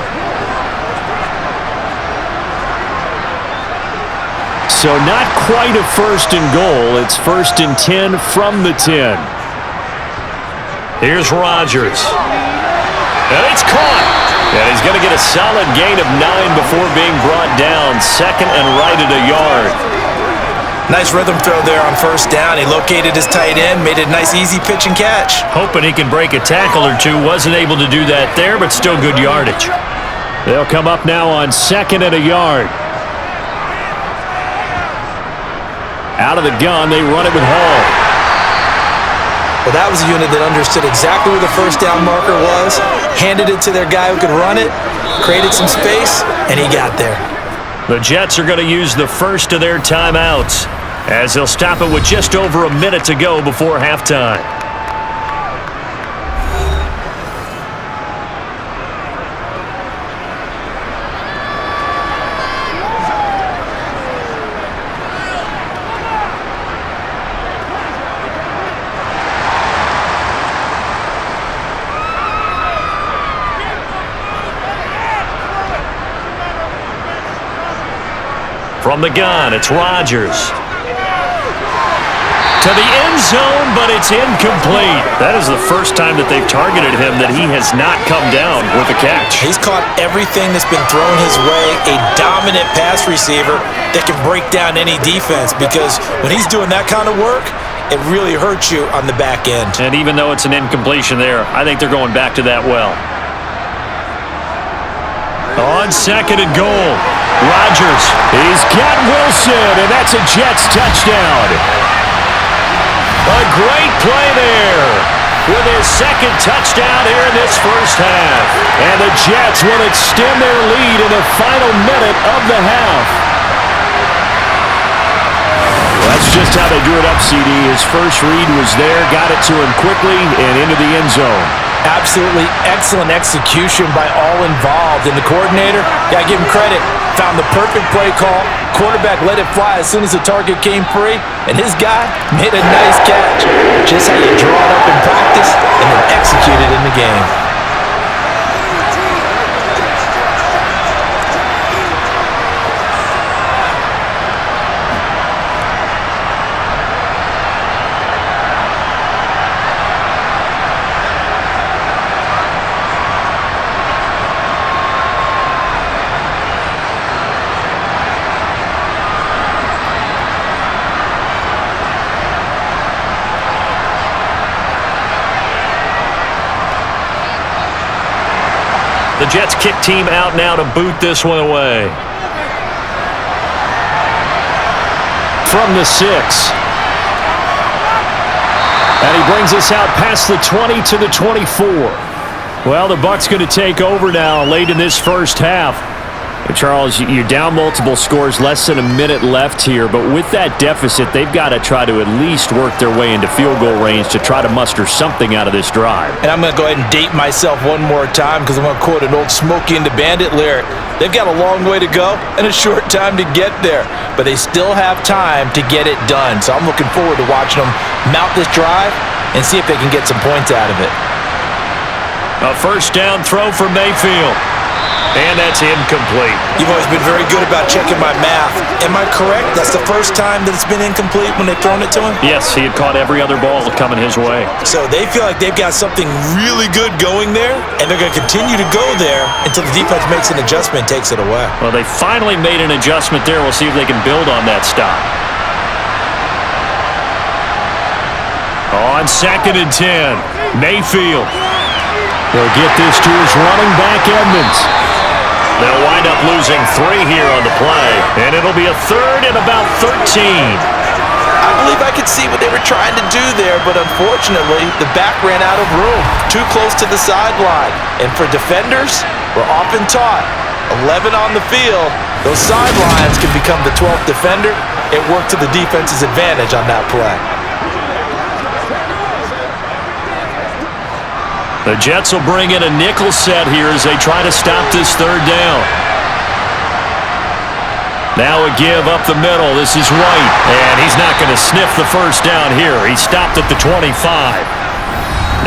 So not quite a 1st and goal. It's 1st and 10 from the 10. Here's Rodgers. And it's caught. And he's going to get a solid gain of 9 before being brought down. 2nd and right at a yard. Nice rhythm throw there on first down. He located his tight end, made it a nice easy pitch and catch. Hoping he can break a tackle or two. Wasn't able to do that there, but still good yardage. They'll come up now on 2nd and a yard. Out of the gun, they run it with Hall. Well, that was a unit that understood exactly where the first down marker was, handed it to their guy who could run it, created some space, and he got there. The Jets are going to use the first of their timeouts as they'll stop it with just over a minute to go before halftime. From the gun, it's Rodgers. to the end zone, but it's incomplete. That is the first time that they've targeted him that he has not come down with a catch. He's caught everything that's been thrown his way, a dominant pass receiver that can break down any defense, because when he's doing that kind of work, it really hurts you on the back end. And even though it's an incompletion there, I think they're going back to that well. On second and goal, Rodgers. He's got Wilson, and that's a Jets touchdown. A great play there with his second touchdown here in this first half. And the Jets will extend their lead in the final minute of the half. Well, that's just how they drew it up, CD. His first read was there, got it to him quickly, and into the end zone. Absolutely excellent execution by all involved. And the coordinator, gotta give him credit, found the perfect play call. Quarterback let it fly as soon as the target came free, and his guy made a nice catch. Just how you draw it up in practice and then execute it in the game. The Jets kick team out now to boot this one away. From the 6. And he brings us out past the 20 to the 24. Well, the Bucs going to take over now late in this first half. Charles, you're down multiple scores, less than a minute left here, but with that deficit, they've got to try to at least work their way into field goal range to try to muster something out of this drive. And I'm going to go ahead and date myself one more time because I'm going to quote an old Smokey and the Bandit lyric. They've got a long way to go and a short time to get there, but they still have time to get it done. So I'm looking forward to watching them mount this drive and see if they can get some points out of it. A first down throw for Mayfield. And that's incomplete. You've always been very good about checking my math. Am I correct? That's the first time that it's been incomplete when they've thrown it to him? Yes, he had caught every other ball coming his way. So they feel like they've got something really good going there, and they're going to continue to go there until the defense makes an adjustment and takes it away. Well, they finally made an adjustment there. We'll see if they can build on that stop. On second and 10, Mayfield. He'll get this to his running back, Edmonds. They'll wind up losing 3 here on the play, and it'll be a third and about 13. I believe I could see what they were trying to do there, but unfortunately, the back ran out of room, too close to the sideline. And for defenders, we're often taught, 11 on the field, those sidelines can become the 12th defender. It worked to the defense's advantage on that play. The Jets will bring in a nickel set here as they try to stop this third down. Now a give up the middle. This is White, and he's not going to sniff the first down here. He stopped at the 25.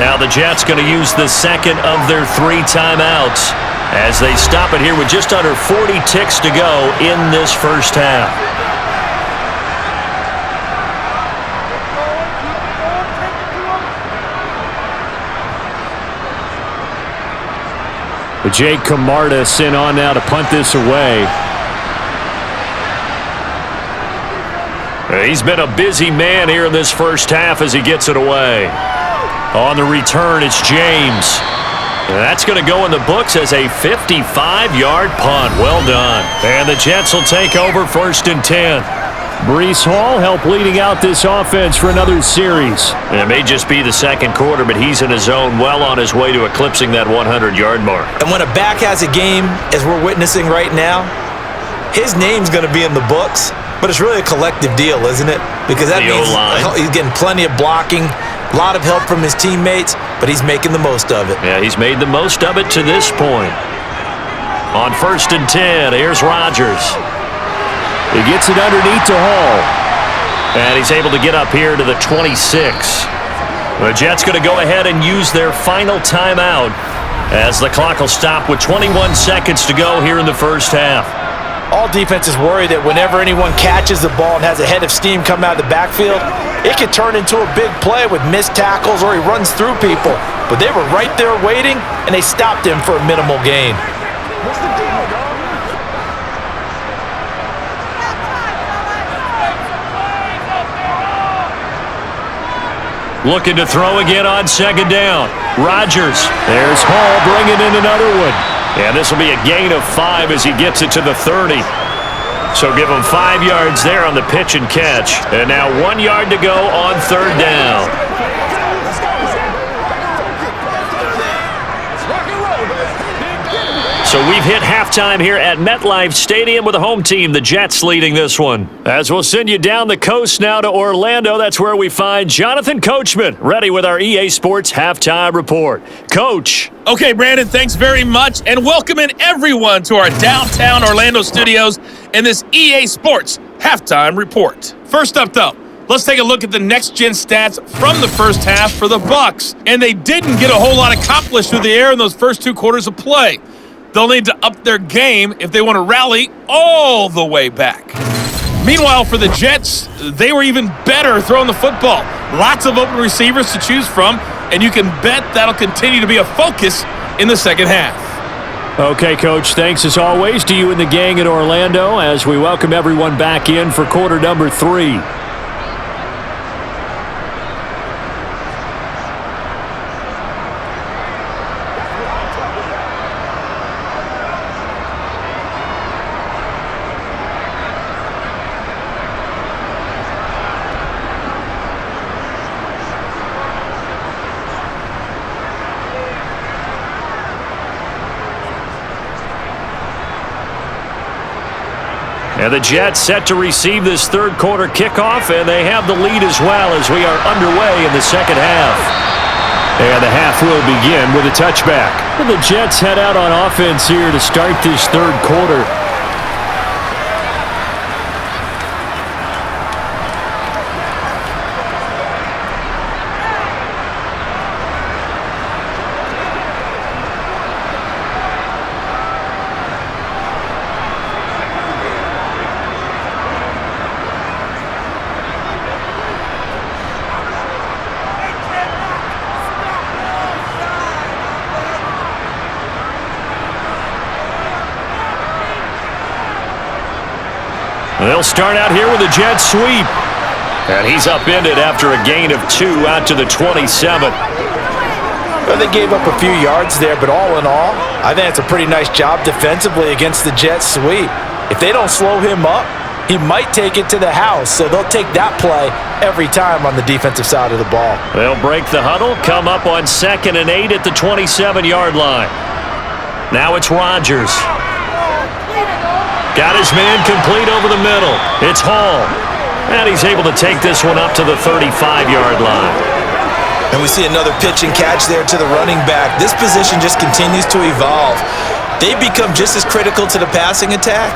Now the Jets going to use the second of their 3 timeouts as they stop it here with just under 40 ticks to go in this first half. Jake Camarda sent on now to punt this away. He's been a busy man here in this first half as he gets it away. On the return, it's James. That's going to go in the books as a 55-yard punt. Well done. And the Jets will take over first and 10. Breece Hall helped leading out this offense for another series. And it may just be the second quarter, but he's in his zone, well on his way to eclipsing that 100-yard mark. And when a back has a game, as we're witnessing right now, his name's going to be in the books, but it's really a collective deal, isn't it? Because that means he's getting plenty of blocking, a lot of help from his teammates, but he's making the most of it. Yeah, he's made the most of it to this point. On first and 10, here's Rodgers. He gets it underneath to Hall. And he's able to get up here to the 26. The Jets going to go ahead and use their final timeout as the clock will stop with 21 seconds to go here in the first half. All defenses worry that whenever anyone catches the ball and has a head of steam come out of the backfield, it could turn into a big play with missed tackles or he runs through people. But they were right there waiting, and they stopped him for a minimal gain. Looking to throw again on second down. Rodgers. There's Hall bringing in another one. And this will be a gain of 5 as he gets it to the 30. So give him 5 yards there on the pitch and catch. And now 1 yard to go on third down. So we've hit halftime here at MetLife Stadium with the home team, the Jets, leading this one. As we'll send you down the coast now to Orlando, that's where we find Jonathan Coachman, ready with our EA Sports Halftime Report. Coach. Okay, Brandon, thanks very much, and welcome in everyone to our downtown Orlando studios in this EA Sports Halftime Report. First up, though, let's take a look at the next-gen stats from the first half for the BUCS, and they didn't get a whole lot accomplished through the air in those first 2 quarters of play. They'll need to up their game if they want to rally all the way back. Meanwhile, for the Jets, they were even better throwing the football. Lots of open receivers to choose from, and you can bet that'll continue to be a focus in the second half. Okay, Coach, thanks as always to you and the gang in Orlando as we welcome everyone back in for quarter number 3. And the Jets set to receive this third quarter kickoff, and they have the lead as well as we are underway in the second half. And the half will begin with a touchback. And the Jets head out on offense here to start this third quarter. They'll start out here with a jet sweep. And he's upended after a gain of 2 out to the 27. Well, they gave up a few yards there, but all in all, I think it's a pretty nice job defensively against the jet sweep. If they don't slow him up, he might take it to the house, so they'll take that play every time on the defensive side of the ball. They'll break the huddle, come up on 2nd and 8 at the 27-yard line. Now it's Rodgers. Got his man complete over the middle. It's Hall. And he's able to take this one up to the 35-yard line. And we see another pitch and catch there to the running back. This position just continues to evolve. They become just as critical to the passing attack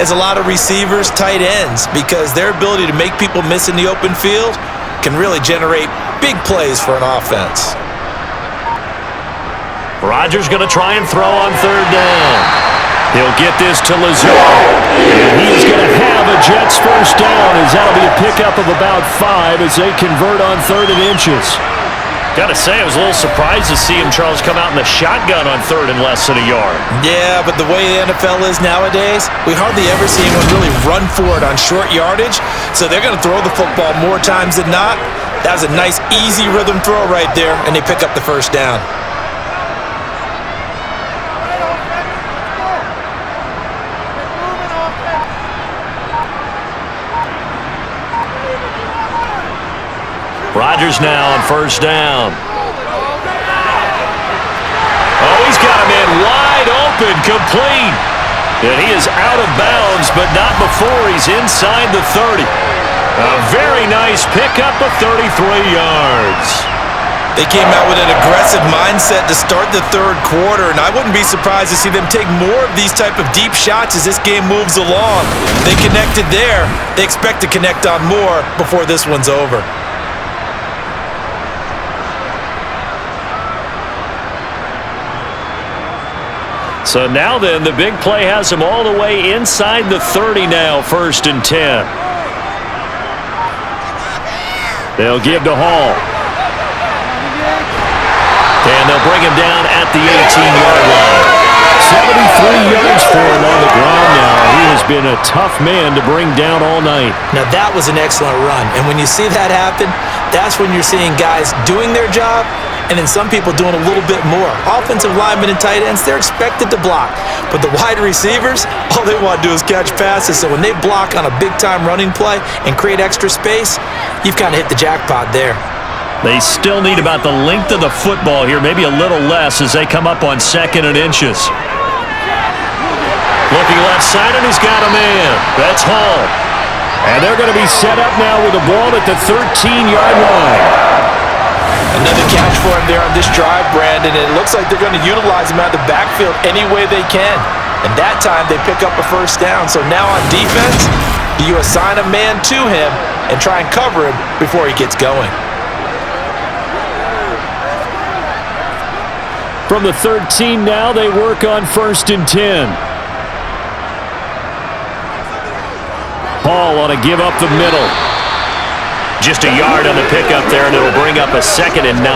as a lot of receivers, tight ends, because their ability to make people miss in the open field can really generate big plays for an offense. Rodgers going to try and throw on third down. He'll get this to Lazard. And he's going to have a Jets first down as that'll be a pickup of about 5 as they convert on 3rd and inches. Got to say, I was a little surprised to see him, Charles, come out in the shotgun on 3rd and less than a yard. Yeah, but the way the NFL is nowadays, we hardly ever see anyone really run for it on short yardage, so they're going to throw the football more times than not. That was a nice, easy rhythm throw right there, and they pick up the first down. Rodgers now on first down. Oh, he's got a man wide open, complete. And he is out of bounds, but not before he's inside the 30. A very nice pickup of 33 yards. They came out with an aggressive mindset to start the third quarter, and I wouldn't be surprised to see them take more of these type of deep shots as this game moves along. They connected there. They expect to connect on more before this one's over. So now then, the big play has him all the way inside the 30 now, 1st and 10. They'll give to Hall. And they'll bring him down at the 18-yard line. 73 yards for him on the ground now. He has been a tough man to bring down all night. Now, that was an excellent run. And when you see that happen, that's when you're seeing guys doing their job and then some people doing a little bit more. Offensive linemen and tight ends, they're expected to block. But the wide receivers, all they want to do is catch passes. So when they block on a big-time running play and create extra space, you've kind of hit the jackpot there. They still need about the length of the football here, maybe a little less as they come up on 2nd and inches. Looking left side, and he's got a man. That's Hall. And they're going to be set up now with the ball at the 13-yard line. Another catch for him there on this drive, Brandon. And it looks like they're going to utilize him out of the backfield any way they can. And that time, they pick up a 1st down. So now on defense, you assign a man to him and try and cover him before he gets going. From the 13 now, they work on 1st and 10. Hall on a give up the middle. Just a yard on the pickup there, and it'll bring up a 2nd and 9.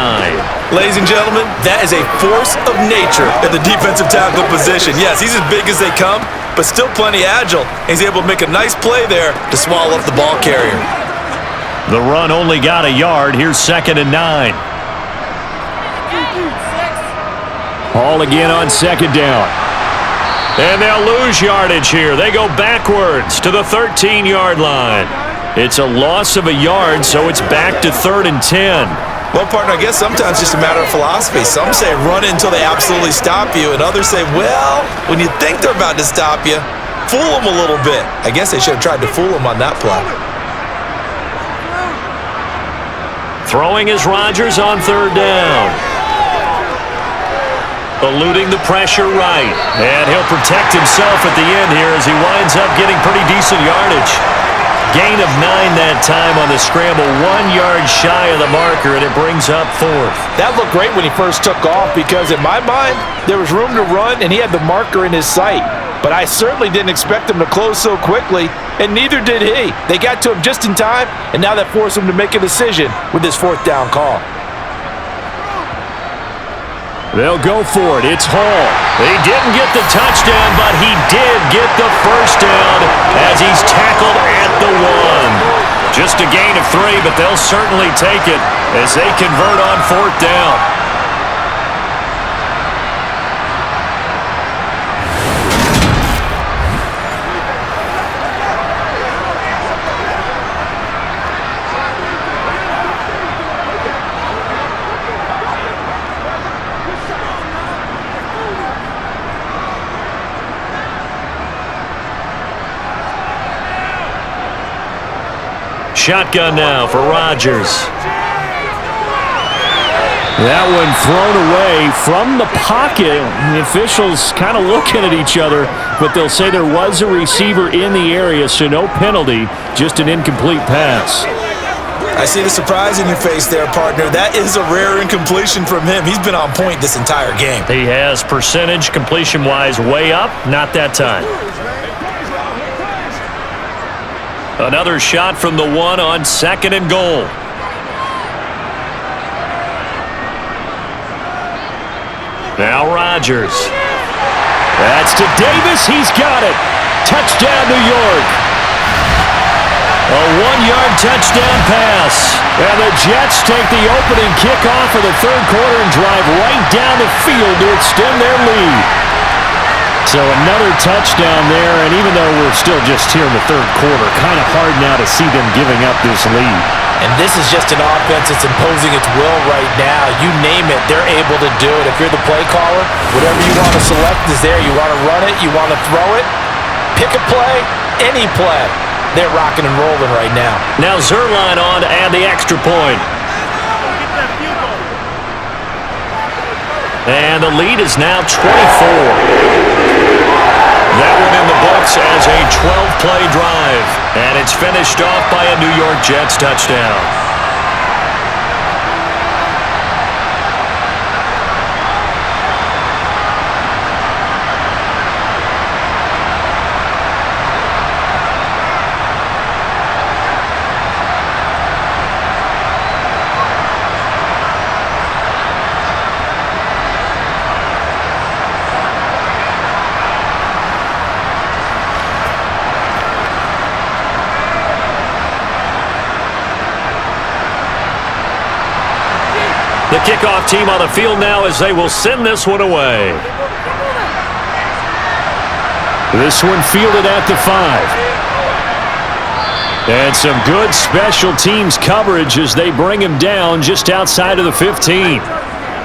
Ladies and gentlemen, that is a force of nature at the defensive tackle position. Yes, he's as big as they come, but still plenty agile. He's able to make a nice play there to swallow up the ball carrier. The run only got a yard. Here's 2nd and 9. Hall again on 2nd down. And they'll lose yardage here. They go backwards to the 13-yard line. It's a loss of a yard, so it's back to 3rd and 10. Well, partner, I guess sometimes it's just a matter of philosophy. Some say run until they absolutely stop you, and others say, well, when you think they're about to stop you, fool them a little bit. I guess they should have tried to fool them on that play. Throwing is Rodgers on 3rd down. Eluding the pressure right. And he'll protect himself at the end here as he winds up getting pretty decent yardage. Gain of 9 that time on the scramble. 1 yard shy of the marker, and it brings up 4th. That looked great when he first took off because in my mind, there was room to run and he had the marker in his sight. But I certainly didn't expect him to close so quickly, and neither did he. They got to him just in time, and now that forced him to make a decision with this 4th down call. They'll go for it. It's Hall. He didn't get the touchdown, but he did get the 1st down as he's tackled at the 1. Just a gain of 3, but they'll certainly take it as they convert on 4th down. Shotgun now for Rodgers. That one thrown away from the pocket. The officials kind of looking at each other, but they'll say there was a receiver in the area, so no penalty, just an incomplete pass. I see the surprise in your face there, partner. That is a rare incompletion from him. He's been on point this entire game. He has percentage completion-wise way up, not that time. Another shot from the 1 on 2nd and goal. Now Rodgers. That's to Davis. He's got it. Touchdown, New York. A 1-yard touchdown pass. And the Jets take the opening kickoff of the 3rd quarter and drive right down the field to extend their lead. So another touchdown there, and even though we're still just here in the 3rd quarter, kind of hard now to see them giving up this lead. And this is just an offense that's imposing its will right now. You name it, they're able to do it. If you're the play caller, whatever you want to select is there. You want to run it, you want to throw it, pick a play, any play. They're rocking and rolling right now. Now Zerline on to add the extra point. And the lead is now 24. That one in the books as a 12-play drive. And it's finished off by a New York Jets touchdown. The kickoff team on the field now as they will send this one away. This one fielded at the 5. And some good special teams coverage as they bring him down just outside of the 15.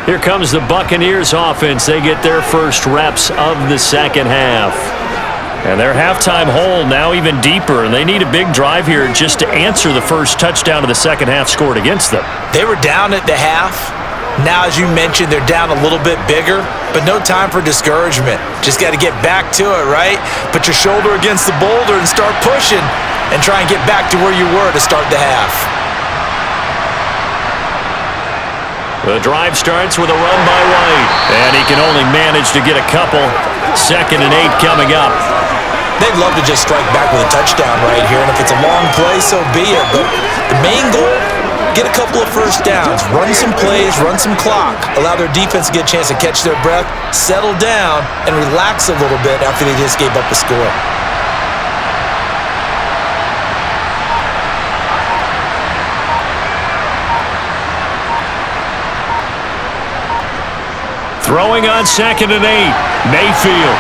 Here comes the Buccaneers offense. They get their first reps of the second half. And their halftime hole now even deeper, and they need a big drive here just to answer the first touchdown of the second half scored against them. They were down at the half. Now, as you mentioned, they're down a little bit bigger, but no time for discouragement. Just got to get back to it, right? Put your shoulder against the boulder and start pushing and try and get back to where you were to start the half. The drive starts with a run by White, and he can only manage to get a couple. 2nd and 8 coming up. They'd love to just strike back with a touchdown right here, and if it's a long play, so be it. But the main goal, get a couple of first downs, run some plays, run some clock, allow their defense to get a chance to catch their breath, settle down, and relax a little bit after they just gave up a score. Throwing on 2nd and 8, Mayfield.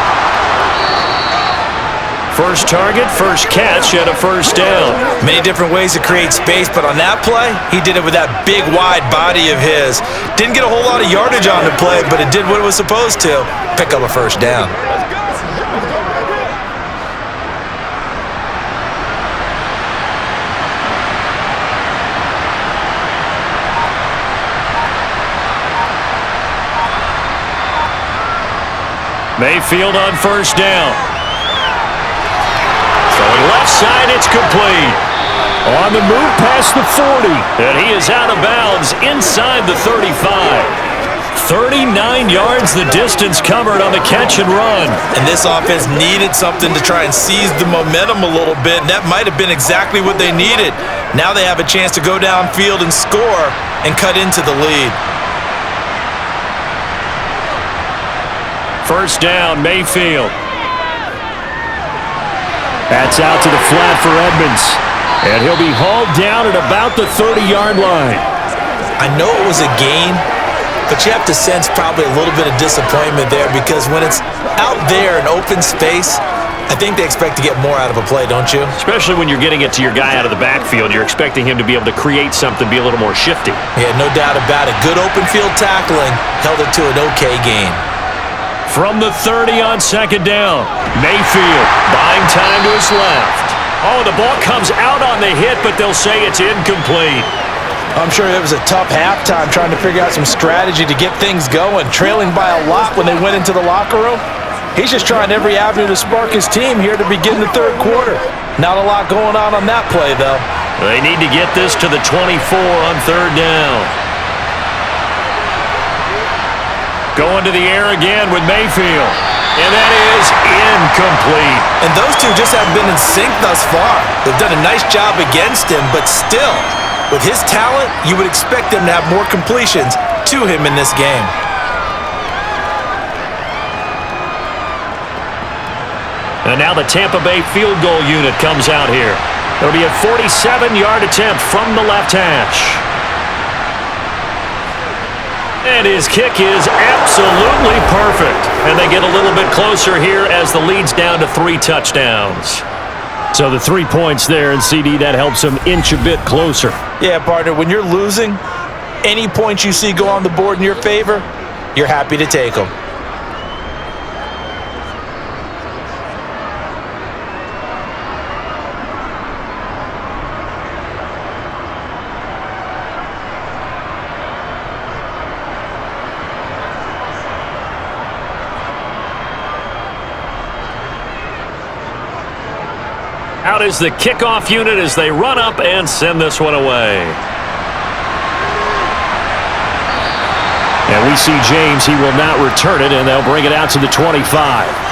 First target, first catch, and a first down. Many different ways to create space, but on that play, he did it with that big, wide body of his. Didn't get a whole lot of yardage on the play, but it did what it was supposed to, pick up a first down. Mayfield on first down. Throwing left side, it's complete. On the move past the 40, and he is out of bounds inside the 35. 39 yards the distance covered on the catch and run. And this offense needed something to try and seize the momentum a little bit, and that might have been exactly what they needed. Now they have a chance to go downfield and score and cut into the lead. First down, Mayfield. That's out to the flat for Edmonds. And he'll be hauled down at about the 30-yard line. I know it was a gain, but you have to sense probably a little bit of disappointment there because when it's out there in open space, I think they expect to get more out of a play, don't you? Especially when you're getting it to your guy out of the backfield. You're expecting him to be able to create something, be a little more shifty. Yeah, no doubt about it. Good open field tackling held it to an okay gain. From the 30 on second down, Mayfield buying time to his left. Oh, the ball comes out on the hit, but they'll say it's incomplete. I'm sure it was a tough halftime trying to figure out some strategy to get things going, trailing by a lot when they went into the locker room. He's just trying every avenue to spark his team here to begin the third quarter. Not a lot going on that play, though. They need to get this to the 24 on third down. Going to the air again with Mayfield. And that is incomplete. And those two just haven't been in sync thus far. They've done a nice job against him, but still, with his talent, you would expect them to have more completions to him in this game. And now the Tampa Bay field goal unit comes out here. It'll be a 47-yard attempt from the left hash. And his kick is absolutely perfect. And they get a little bit closer here as the lead's down to 3 touchdowns. So the 3 points there, and CD, that helps them inch a bit closer. Yeah, partner, when you're losing, any points you see go on the board in your favor, you're happy to take them. Out is the kickoff unit as they run up and send this one away. And we see James. He will not return it, and they'll bring it out to the 25.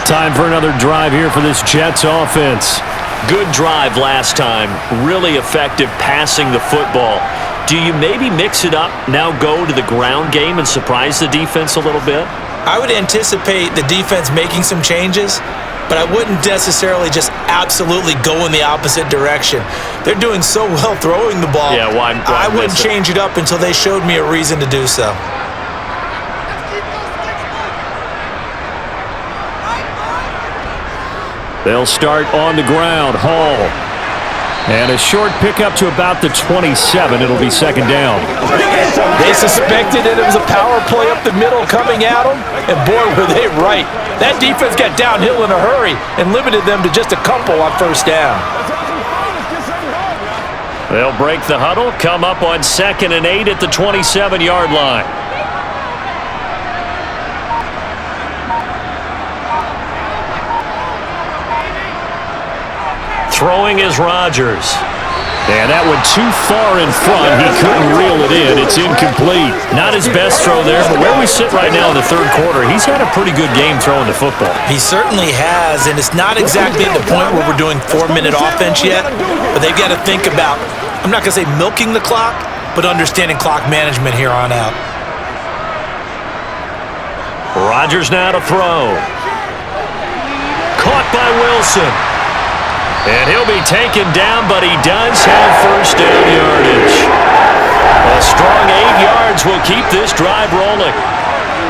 Time for another drive here for this Jets offense. Good drive last time. Really effective passing the football. Do you maybe mix it up, now go to the ground game and surprise the defense a little bit? I would anticipate the defense making some changes, but I wouldn't necessarily just absolutely go in the opposite direction. They're doing so well throwing the ball. Yeah, why I wouldn't change it up until they showed me a reason to do so. They'll start on the ground. Hall. And a short pickup to about the 27. It'll be second down. They suspected that it was a power play up the middle coming at them, and boy, were they right. That defense got downhill in a hurry and limited them to just a couple on first down. They'll break the huddle, come up on 2nd and 8 at the 27-yard line. Throwing is Rodgers. And that went too far in front. He couldn't reel it in. It's incomplete. Not his best throw there, but where we sit right now in the third quarter, he's had a pretty good game throwing the football. He certainly has, and it's not exactly at the point where we're doing 4-minute offense yet, but they've got to think about, I'm not going to say milking the clock, but understanding clock management here on out. Rodgers now to throw. Caught by Wilson. And he'll be taken down, but he does have first down yardage. A strong 8 yards will keep this drive rolling.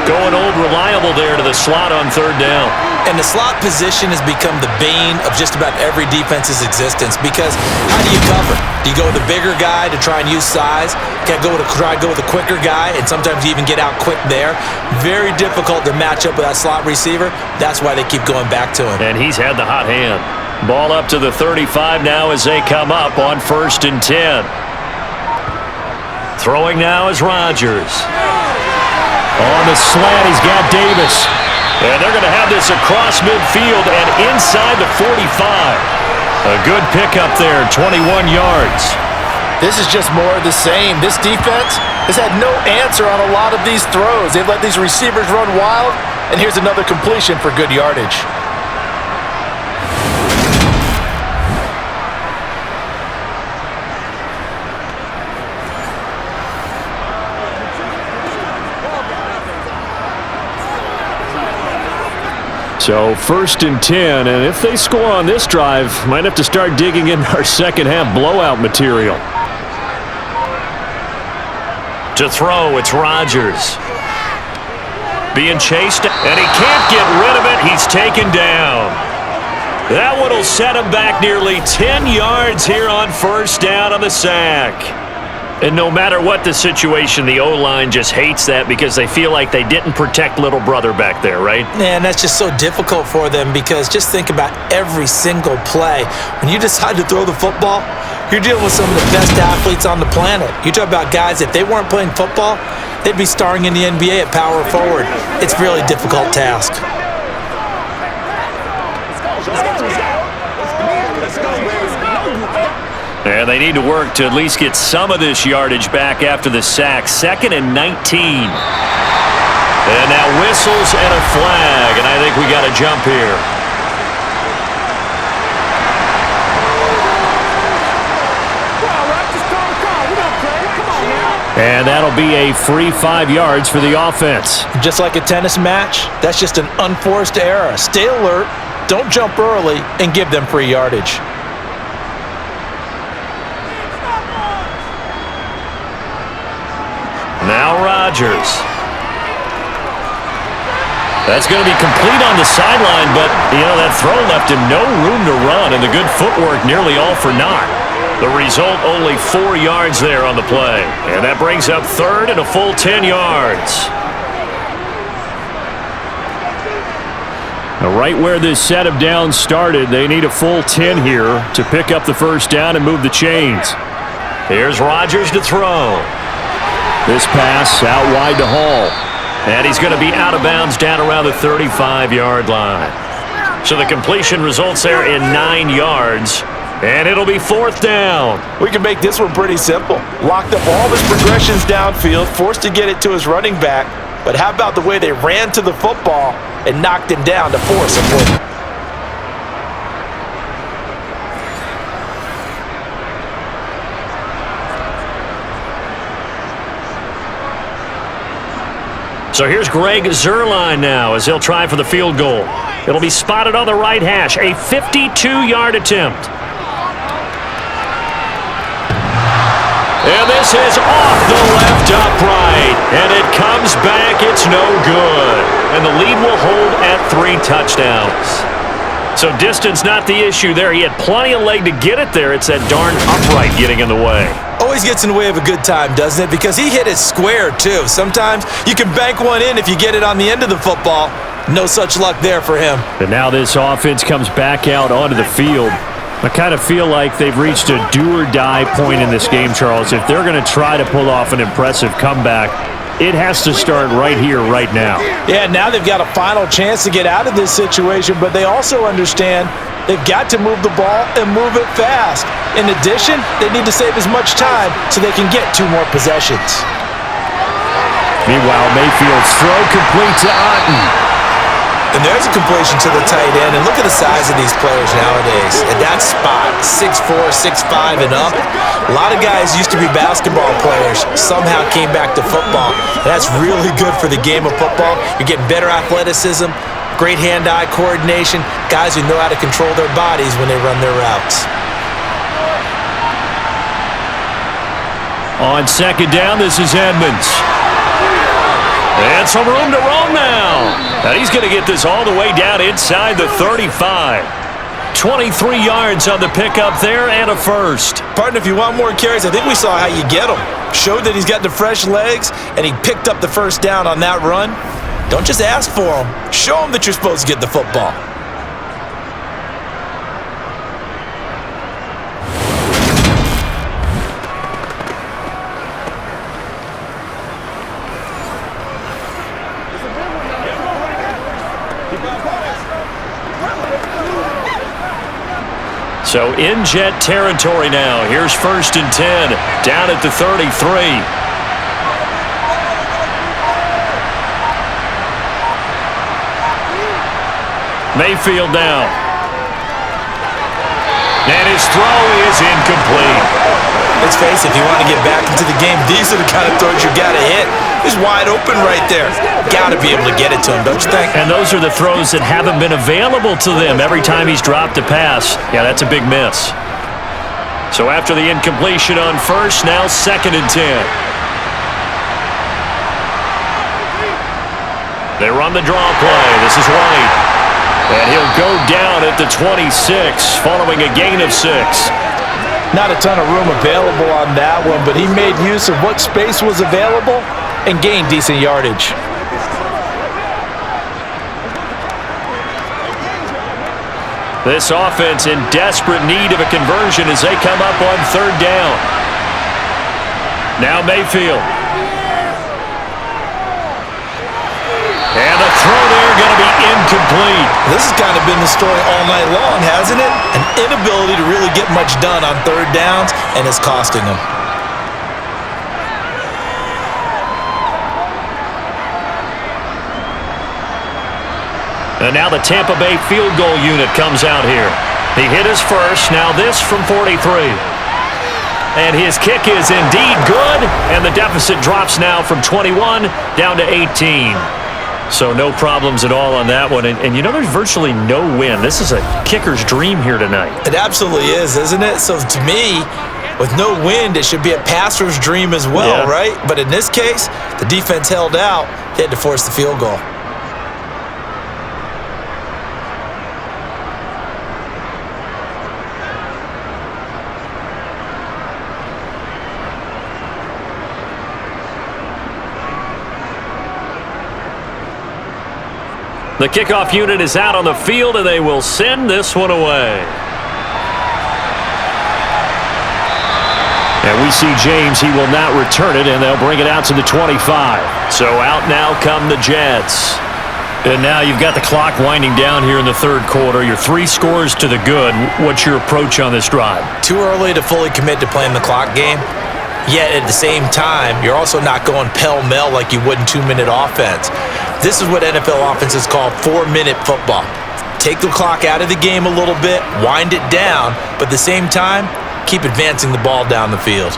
Going old reliable there to the slot on third down. And the slot position has become the bane of just about every defense's existence, because how do you cover? Do you go with a bigger guy to try and use size? Can't go with try to go with a quicker guy, and sometimes you even get out quick there. Very difficult to match up with that slot receiver. That's why they keep going back to him. And he's had the hot hand. Ball up to the 35 now as they come up on 1st and 10. Throwing now is Rodgers. On the slant, he's got Davis. And they're going to have this across midfield and inside the 45. A good pickup there, 21 yards. This is just more of the same. This defense has had no answer on a lot of these throws. They've let these receivers run wild, and here's another completion for good yardage. So 1st and 10, and if they score on this drive, might have to start digging in our second half blowout material. To throw, it's Rodgers. Being chased, and he can't get rid of it. He's taken down. That one will set him back nearly 10 yards here on first down on the sack. And no matter what the situation, the O-line just hates that because they feel like they didn't protect little brother back there, right? And that's just so difficult for them, because just think about every single play. When you decide to throw the football, you're dealing with some of the best athletes on the planet. You talk about guys, if they weren't playing football, they'd be starring in the NBA at power forward. It's a really difficult task. And they need to work to at least get some of this yardage back after the sack. 2nd and 19. And now whistles and a flag, and I think we got a jump here. And that'll be a free 5 yards for the offense. Just like a tennis match, that's just an unforced error. Stay alert, don't jump early, and give them free yardage. Now Rodgers. That's going to be complete on the sideline, but, that throw left him no room to run, and the good footwork nearly all for naught. The result, only 4 yards there on the play. And that brings up 3rd and a full 10 yards. Now, right where this set of downs started, they need a full 10 here to pick up the first down and move the chains. Here's Rodgers to throw. This pass out wide to Hall. And he's going to be out of bounds down around the 35-yard line. So the completion results there in 9 yards. And it'll be 4th down. We can make this one pretty simple. Locked up all his progressions downfield, forced to get it to his running back. But how about the way they ran to the football and knocked him down to force a point? So here's Greg Zuerlein now as he'll try for the field goal. It'll be spotted on the right hash, a 52-yard attempt. And this is off the left upright, and it comes back. It's no good. And the lead will hold at 3 touchdowns. So distance not the issue there. He had plenty of leg to get it there. It's that darn upright getting in the way. Always gets in the way of a good time, doesn't it? Because he hit it square, too. Sometimes you can bank one in if you get it on the end of the football. No such luck there for him. And now this offense comes back out onto the field. I kind of feel like they've reached a do-or-die point in this game, Charles. If they're going to try to pull off an impressive comeback, it has to start right here, right now. Yeah, now they've got a final chance to get out of this situation, but they also understand they've got to move the ball and move it fast. In addition, they need to save as much time so they can get 2 more possessions. Meanwhile, Mayfield's throw complete to Otten. And there's a completion to the tight end. And look at the size of these players nowadays. At that spot, 6'4", 6'5", and up. A lot of guys used to be basketball players, somehow came back to football. And that's really good for the game of football. You're getting better athleticism, great hand-eye coordination, guys who know how to control their bodies when they run their routes. On second down, this is Edmonds. And some room to roam now. And he's going to get this all the way down inside the 35. 23 yards on the pickup there and a first. Partner, if you want more carries, I think we saw how you get him. Showed that he's got the fresh legs, and he picked up the first down on that run. Don't just ask for him. Show him that you're supposed to get the football. So in jet territory now. Here's 1st and 10 down at the 33. Mayfield now. And his throw is incomplete. Let's face it, if you want to get back into the game, these are the kind of throws you got to hit. He's wide open right there. Got to be able to get it to him, don't you think? And those are the throws that haven't been available to them every time he's dropped a pass. Yeah, that's a big miss. So after the incompletion on first, now 2nd and 10. They run the draw play. This is White. And he'll go down at the 26 following a gain of 6. Not a ton of room available on that one, but he made use of what space was available and gained decent yardage. This offense in desperate need of a conversion as they come up on 3rd down. Now Mayfield. And the throw there going to be incomplete. This has kind of been the story all night long, hasn't it? An inability to really get much done on 3rd downs, and it's costing them. And now the Tampa Bay field goal unit comes out here. He hit his first, now this from 43. And his kick is indeed good, and the deficit drops now from 21 down to 18. So no problems at all on that one. And you know, there's virtually no wind. This is a kicker's dream here tonight. It absolutely is, isn't it? So to me, with no wind, it should be a passer's dream as well, right? But in this case, the defense held out. They had to force the field goal. The kickoff unit is out on the field, and they will send this one away. And we see James. He will not return it, and they'll bring it out to the 25. So out now come the Jets. And now you've got the clock winding down here in the 3rd quarter. You're 3 scores to the good. What's your approach on this drive? Too early to fully commit to playing the clock game. Yet at the same time, you're also not going pell-mell like you would in 2-minute offense. This is what NFL offenses call 4-minute football. Take the clock out of the game a little bit, wind it down, but at the same time, keep advancing the ball down the field.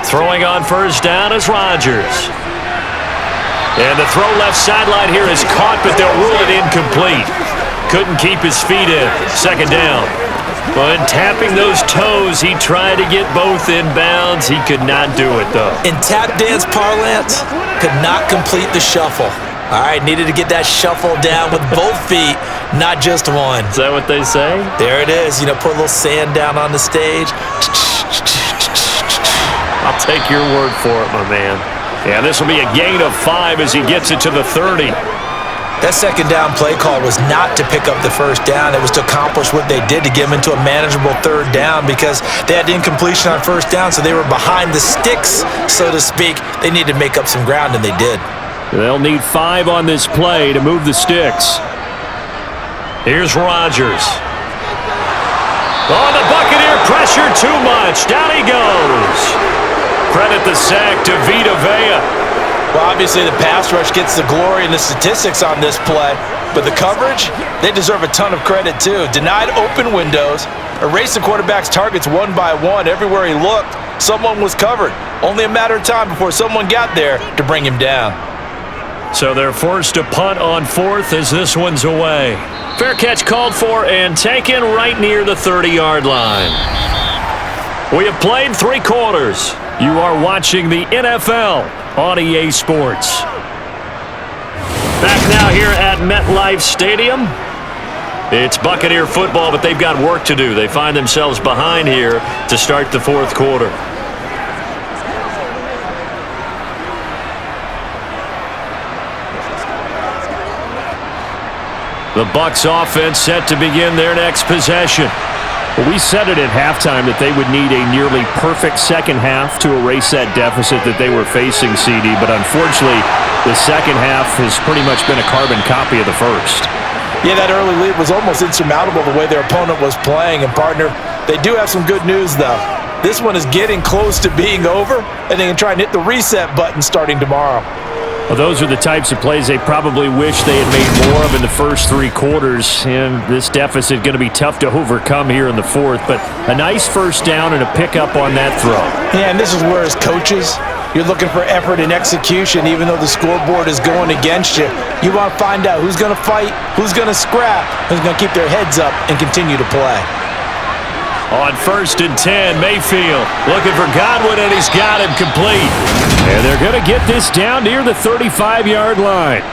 Throwing on 1st down is Rodgers. And the throw left sideline here is caught, but they'll rule it incomplete. Couldn't keep his feet in. 2nd down. But tapping those toes, he tried to get both in bounds. He could not do it, though. In tap dance parlance, could not complete the shuffle. All right, needed to get that shuffle down with both feet, not just one. Is that what they say? There it is. Put a little sand down on the stage. I'll take your word for it, my man. Yeah, this will be a gain of 5 as he gets it to the 30. That second down play call was not to pick up the first down. It was to accomplish what they did, to get them into a manageable third down, because they had incompletion on first down, so they were behind the sticks, so to speak. They needed to make up some ground, and they did. They'll need 5 on this play to move the sticks. Here's Rodgers. Oh, the Buccaneer pressure too much. Down he goes. Credit the sack to Vita Vea. Well, obviously the pass rush gets the glory and the statistics on this play, but the coverage, they deserve a ton of credit too. Denied open windows, erased the quarterback's targets one by one. Everywhere he looked, someone was covered. Only a matter of time before someone got there to bring him down. So they're forced to punt on 4th as this one's away. Fair catch called for and taken right near the 30-yard line. We have played 3 quarters. You are watching the NFL on EA Sports. Back now here at MetLife Stadium. It's Buccaneer football, but they've got work to do. They find themselves behind here to start the 4th quarter. The Bucs offense set to begin their next possession. Well, we said it at halftime that they would need a nearly perfect second half to erase that deficit that they were facing, CD, but unfortunately, the second half has pretty much been a carbon copy of the first. Yeah, that early lead was almost insurmountable the way their opponent was playing, and partner, they do have some good news, though. This one is getting close to being over, and they can try and hit the reset button starting tomorrow. Well, those are the types of plays they probably wish they had made more of in the first 3 quarters, and this deficit going to be tough to overcome here in the 4th, but a nice first down and a pickup on that throw. Yeah, and this is where as coaches, you're looking for effort and execution even though the scoreboard is going against you. You want to find out who's going to fight, who's going to scrap, who's going to keep their heads up and continue to play. On 1st and 10, Mayfield looking for Godwin, and he's got him complete. And they're going to get this down near the 35-yard line.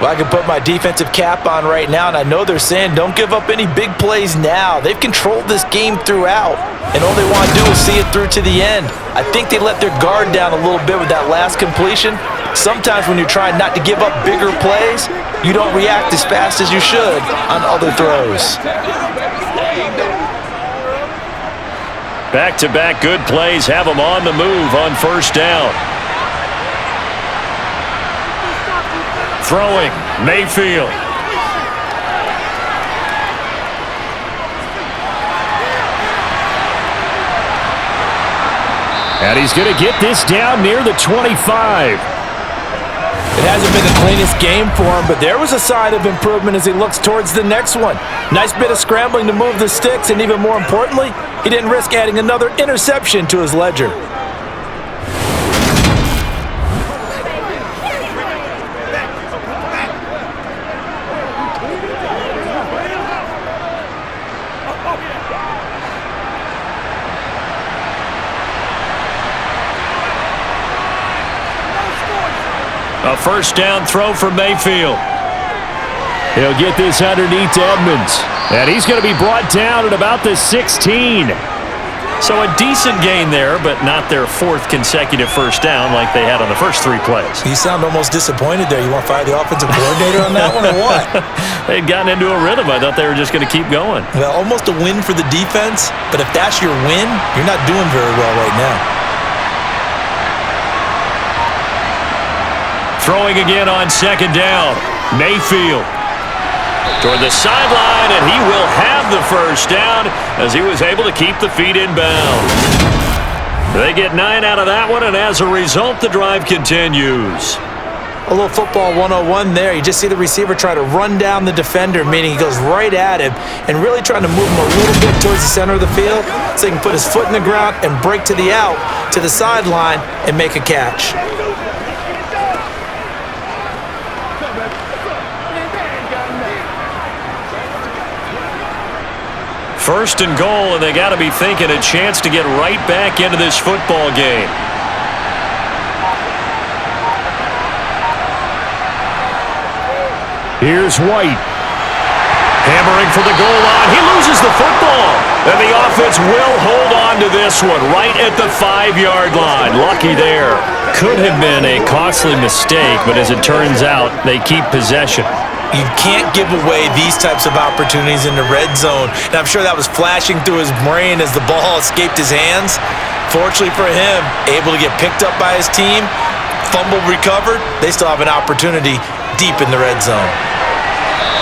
Well, I can put my defensive cap on right now, and I know they're saying don't give up any big plays now. They've controlled this game throughout, and all they want to do is see it through to the end. I think they let their guard down a little bit with that last completion. Sometimes when you're trying not to give up bigger plays, you don't react as fast as you should on other throws. Back-to-back good plays have them on the move on 1st down. Throwing, Mayfield. And he's going to get this down near the 25. It hasn't been the cleanest game for him, but there was a sign of improvement as he looks towards the next one. Nice bit of scrambling to move the sticks, and even more importantly, he didn't risk adding another interception to his ledger. A 1st down throw for Mayfield. He'll get this underneath to Edmonds. And he's going to be brought down at about the 16. So a decent gain there, but not their 4th consecutive 1st down like they had on the first 3 plays. You sound almost disappointed there. You want to fire the offensive coordinator on that one or what? They'd gotten into a rhythm. I thought they were just going to keep going. Well, almost a win for the defense, but if that's your win, you're not doing very well right now. Throwing again on 2nd down. Mayfield toward the sideline, and he will have the 1st down as he was able to keep the feet in bounds. They get 9 out of that one, and as a result, the drive continues. A little football 101 there. You just see the receiver try to run down the defender, meaning he goes right at him and really trying to move him a little bit towards the center of the field so he can put his foot in the ground and break to the out, to the sideline, and make a catch. First and goal, and they got to be thinking a chance to get right back into this football game. Here's White. Hammering for the goal line. He loses the football. And the offense will hold on to this one right at the 5-yard line. Lucky there. Could have been a costly mistake, but as it turns out, they keep possession. You can't give away these types of opportunities in the red zone. And I'm sure that was flashing through his brain as the ball escaped his hands. Fortunately for him, able to get picked up by his team, fumble recovered. They still have an opportunity deep in the red zone.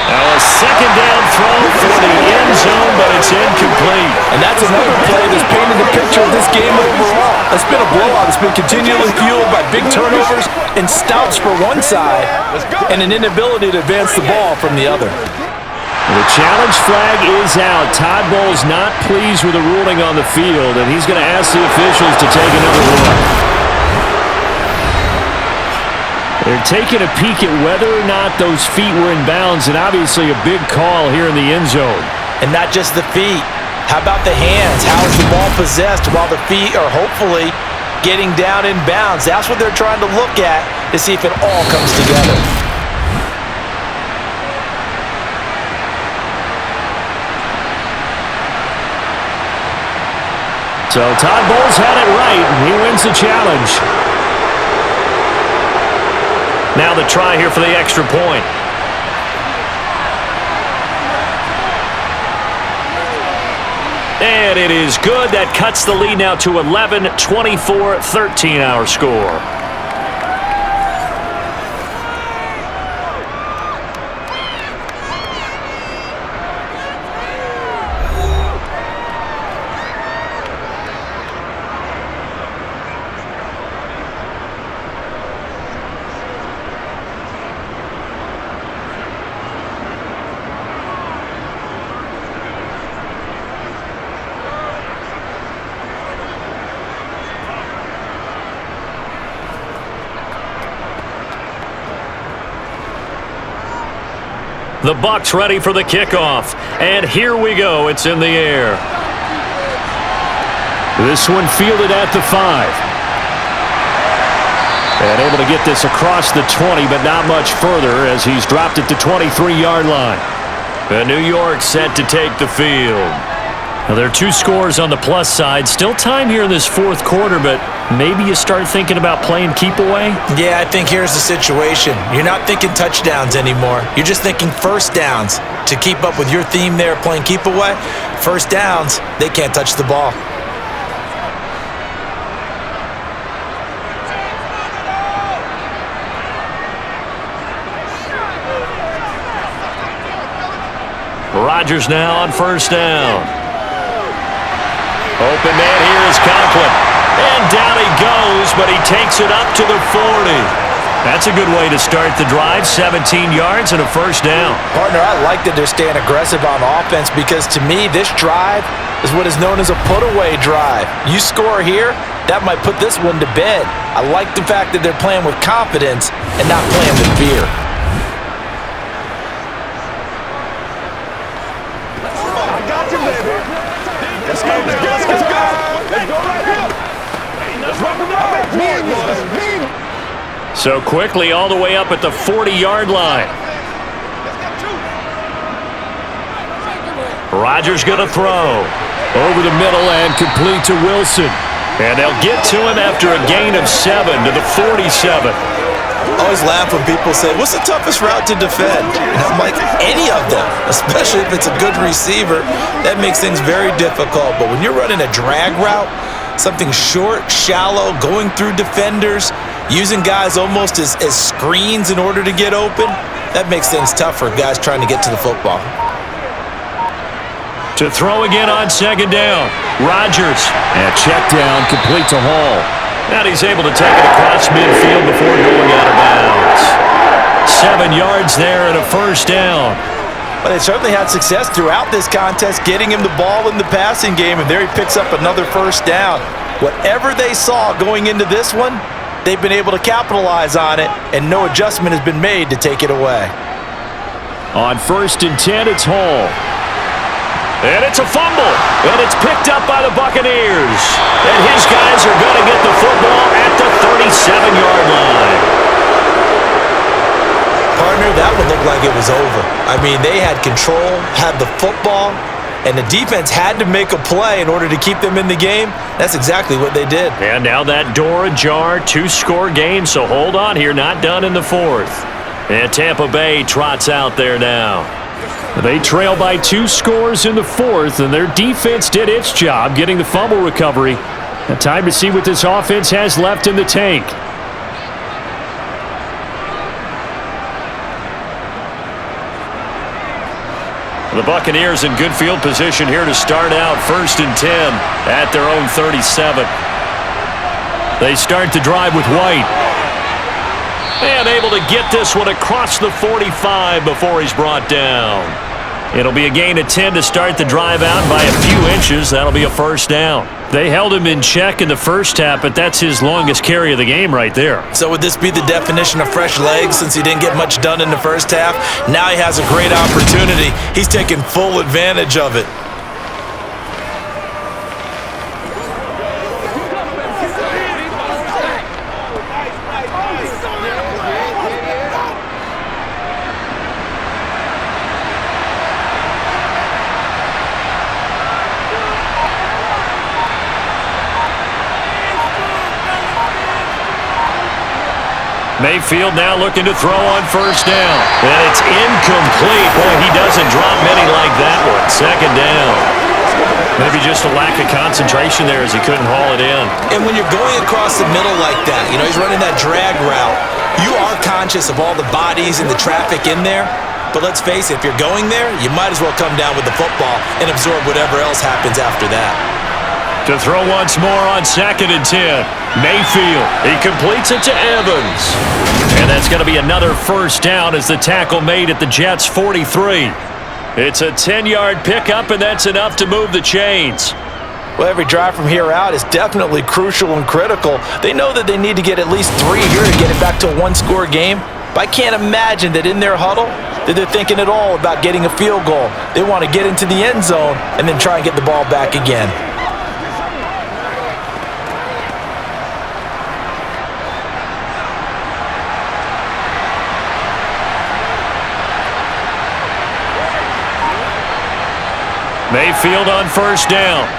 Now a second down throw for the end zone, but it's incomplete. And that's another play that's painted the picture of this game overall. It's been a blowout. It's been continually fueled by big turnovers and stouts for one side and an inability to advance the ball from the other. The challenge flag is out. Todd Bowles not pleased with the ruling on the field, and he's going to ask the officials to take another look. They're taking a peek at whether or not those feet were in bounds, and obviously a big call here in the end zone. And not just the feet. How about the hands? How is the ball possessed while the feet are hopefully getting down in bounds? That's what they're trying to look at to see if it all comes together. So Todd Bowles had it right, and he wins the challenge. Now the try here for the extra point. And it is good. That cuts the lead now to 11, 24, 13 our score. The Bucs ready for the kickoff. And here we go. It's in the air. This one fielded at the 5. And able to get this across the 20, but not much further as he's dropped it to 23-yard line. And New York set to take the field. Now, there are 2 scores on the plus side. Still time here in this fourth quarter, but maybe you start thinking about playing keep away? Yeah, I think here's the situation. You're not thinking touchdowns anymore. You're just thinking first downs. To keep up with your theme there, playing keep away, first downs, they can't touch the ball. Rodgers now on first down. Open man here is Conklin. And down he goes, but he takes it up to the 40. That's a good way to start the drive. 17 yards and a first down. Partner, I like that they're staying aggressive on offense because to me, this drive is what is known as a put-away drive. You score here, that might put this one to bed. I like the fact that they're playing with confidence and not playing with fear. I got you, baby. Let's go, let's go, let's go. Let's go right here. Let's rock them out. So quickly all the way up at the 40-yard line. Rodgers going to throw. Over the middle and complete to Wilson. And they'll get to him after a gain of 7 to the 47. I always laugh when people say, what's the toughest route to defend? And I'm like, any of them, especially if it's a good receiver. That makes things very difficult. But when you're running a drag route, something short, shallow, going through defenders, using guys almost as screens in order to get open, that makes things tough for guys trying to get to the football. To throw again on second down. Rodgers. And check down complete to Hall. And he's able to take it across midfield before going out of bounds. 7 yards there and a first down. Well, they certainly had success throughout this contest, getting him the ball in the passing game, and there he picks up another first down. Whatever they saw going into this one, they've been able to capitalize on it, and no adjustment has been made to take it away. On 1st and 10, it's Hall. And it's a fumble, and it's picked up by the Buccaneers. And his guys are going to get the football at the 37-yard line. Partner, that one looked like it was over. I mean, they had control, had the football, and the defense had to make a play in order to keep them in the game. That's exactly what they did. And now that door ajar, 2-score game, so hold on here, not done in the fourth. And Tampa Bay trots out there now. They trail by 2 scores in the fourth, and their defense did its job getting the fumble recovery. Now time to see what this offense has left in the tank. The Buccaneers in good field position here to start out 1st and 10 at their own 37. They start the drive with White. And able to get this one across the 45 before he's brought down. It'll be a gain of 10 to start the drive out by a few inches. That'll be a first down. They held him in check in the first half, but that's his longest carry of the game right there. So would this be the definition of fresh legs since he didn't get much done in the first half? Now he has a great opportunity. He's taking full advantage of it. Mayfield now looking to throw on first down. And it's incomplete. Boy, he doesn't drop many like that one. Second down. Maybe just a lack of concentration there as he couldn't haul it in. And when you're going across the middle like that, you know, he's running that drag route, you are conscious of all the bodies and the traffic in there. But let's face it, if you're going there, you might as well come down with the football and absorb whatever else happens after that. To throw once more on 2nd and 10. Mayfield, he completes it to Evans. And that's going to be another first down as the tackle made at the Jets' 43. It's a 10-yard pickup, and that's enough to move the chains. Well, every drive from here out is definitely crucial and critical. They know that they need to get at least 3 here to get it back to a 1-score game. But I can't imagine that in their huddle that they're thinking at all about getting a field goal. They want to get into the end zone and then try and get the ball back again. Mayfield on first down.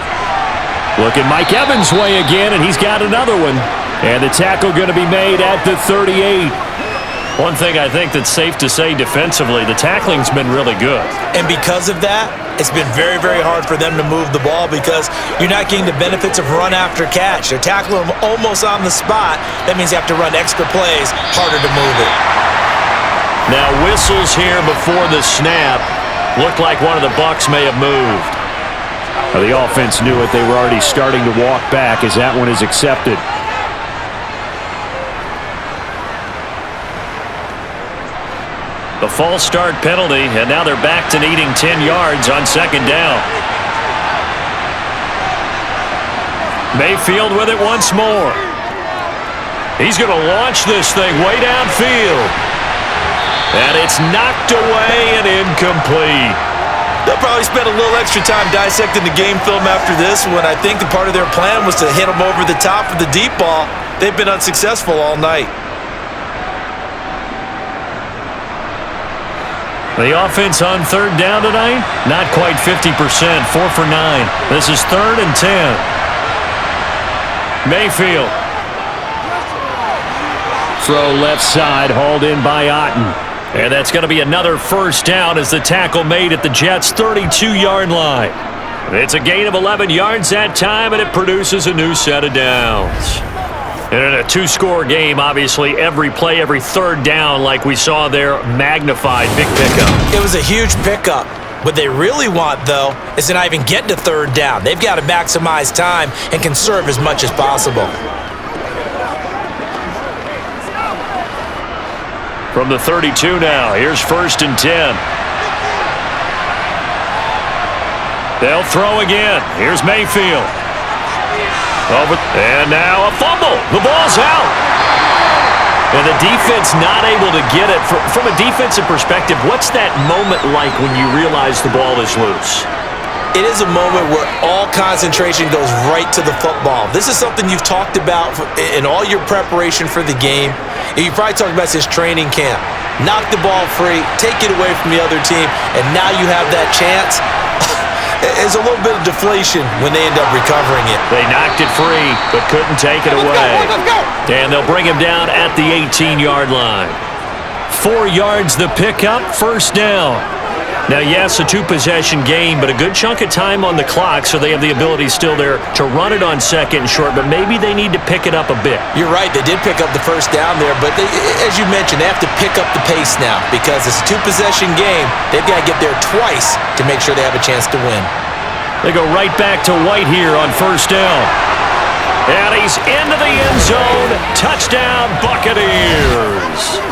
Look at Mike Evans' way again, and he's got another one. And the tackle going to be made at the 38. One thing I think that's safe to say defensively, the tackling's been really good. And because of that, it's been very, very hard for them to move the ball because you're not getting the benefits of run after catch. They're tackling them almost on the spot. That means you have to run extra plays, harder to move it. Now whistles here before the snap. Looked like one of the Bucs may have moved. Well, the offense knew it. They were already starting to walk back as that one is accepted. The false start penalty, and now they're back to needing 10 yards on 2nd down. Mayfield with it once more. He's going to launch this thing way downfield. And it's knocked away and incomplete. They'll probably spend a little extra time dissecting the game film after this one. I think the part of their plan was to hit them over the top of the deep ball. They've been unsuccessful all night. The offense on 3rd down tonight, not quite 50%, 4 for 9. This is 3rd and 10. Mayfield. Throw left side, hauled in by Otten. And that's going to be another first down as the tackle made at the Jets' 32-yard line. It's a gain of 11 yards that time, and it produces a new set of downs. And in a 2-score game, obviously, every play, every 3rd down, like we saw there, magnified. Big pickup. It was a huge pickup. What they really want, though, is to not even get to 3rd down. They've got to maximize time and conserve as much as possible. From the 32 now, here's 1st and 10. They'll throw again. Here's Mayfield. And now a fumble. The ball's out. And the defense not able to get it. From a defensive perspective, what's that moment like when you realize the ball is loose? It is a moment where all concentration goes right to the football. This is something you've talked about in all your preparation for the game. You probably talked about since training camp. knock the ball free, take it away from the other team, and now you have that chance. It's a little bit of deflation when they end up recovering it. They knocked it free, but couldn't take it away. And they'll bring him down at the 18-yard line. 4 yards the pickup, first down. Now, yes, a two-possession game, but a good chunk of time on the clock, so they have the ability still there to run it on second and short, but maybe they need to pick it up a bit. You're right. They did pick up the first down there, but as you mentioned, they have to pick up the pace now because it's a two-possession game. They've got to get there twice to make sure they have a chance to win. They go right back to White here on first down. And he's into the end zone. Touchdown, Buccaneers.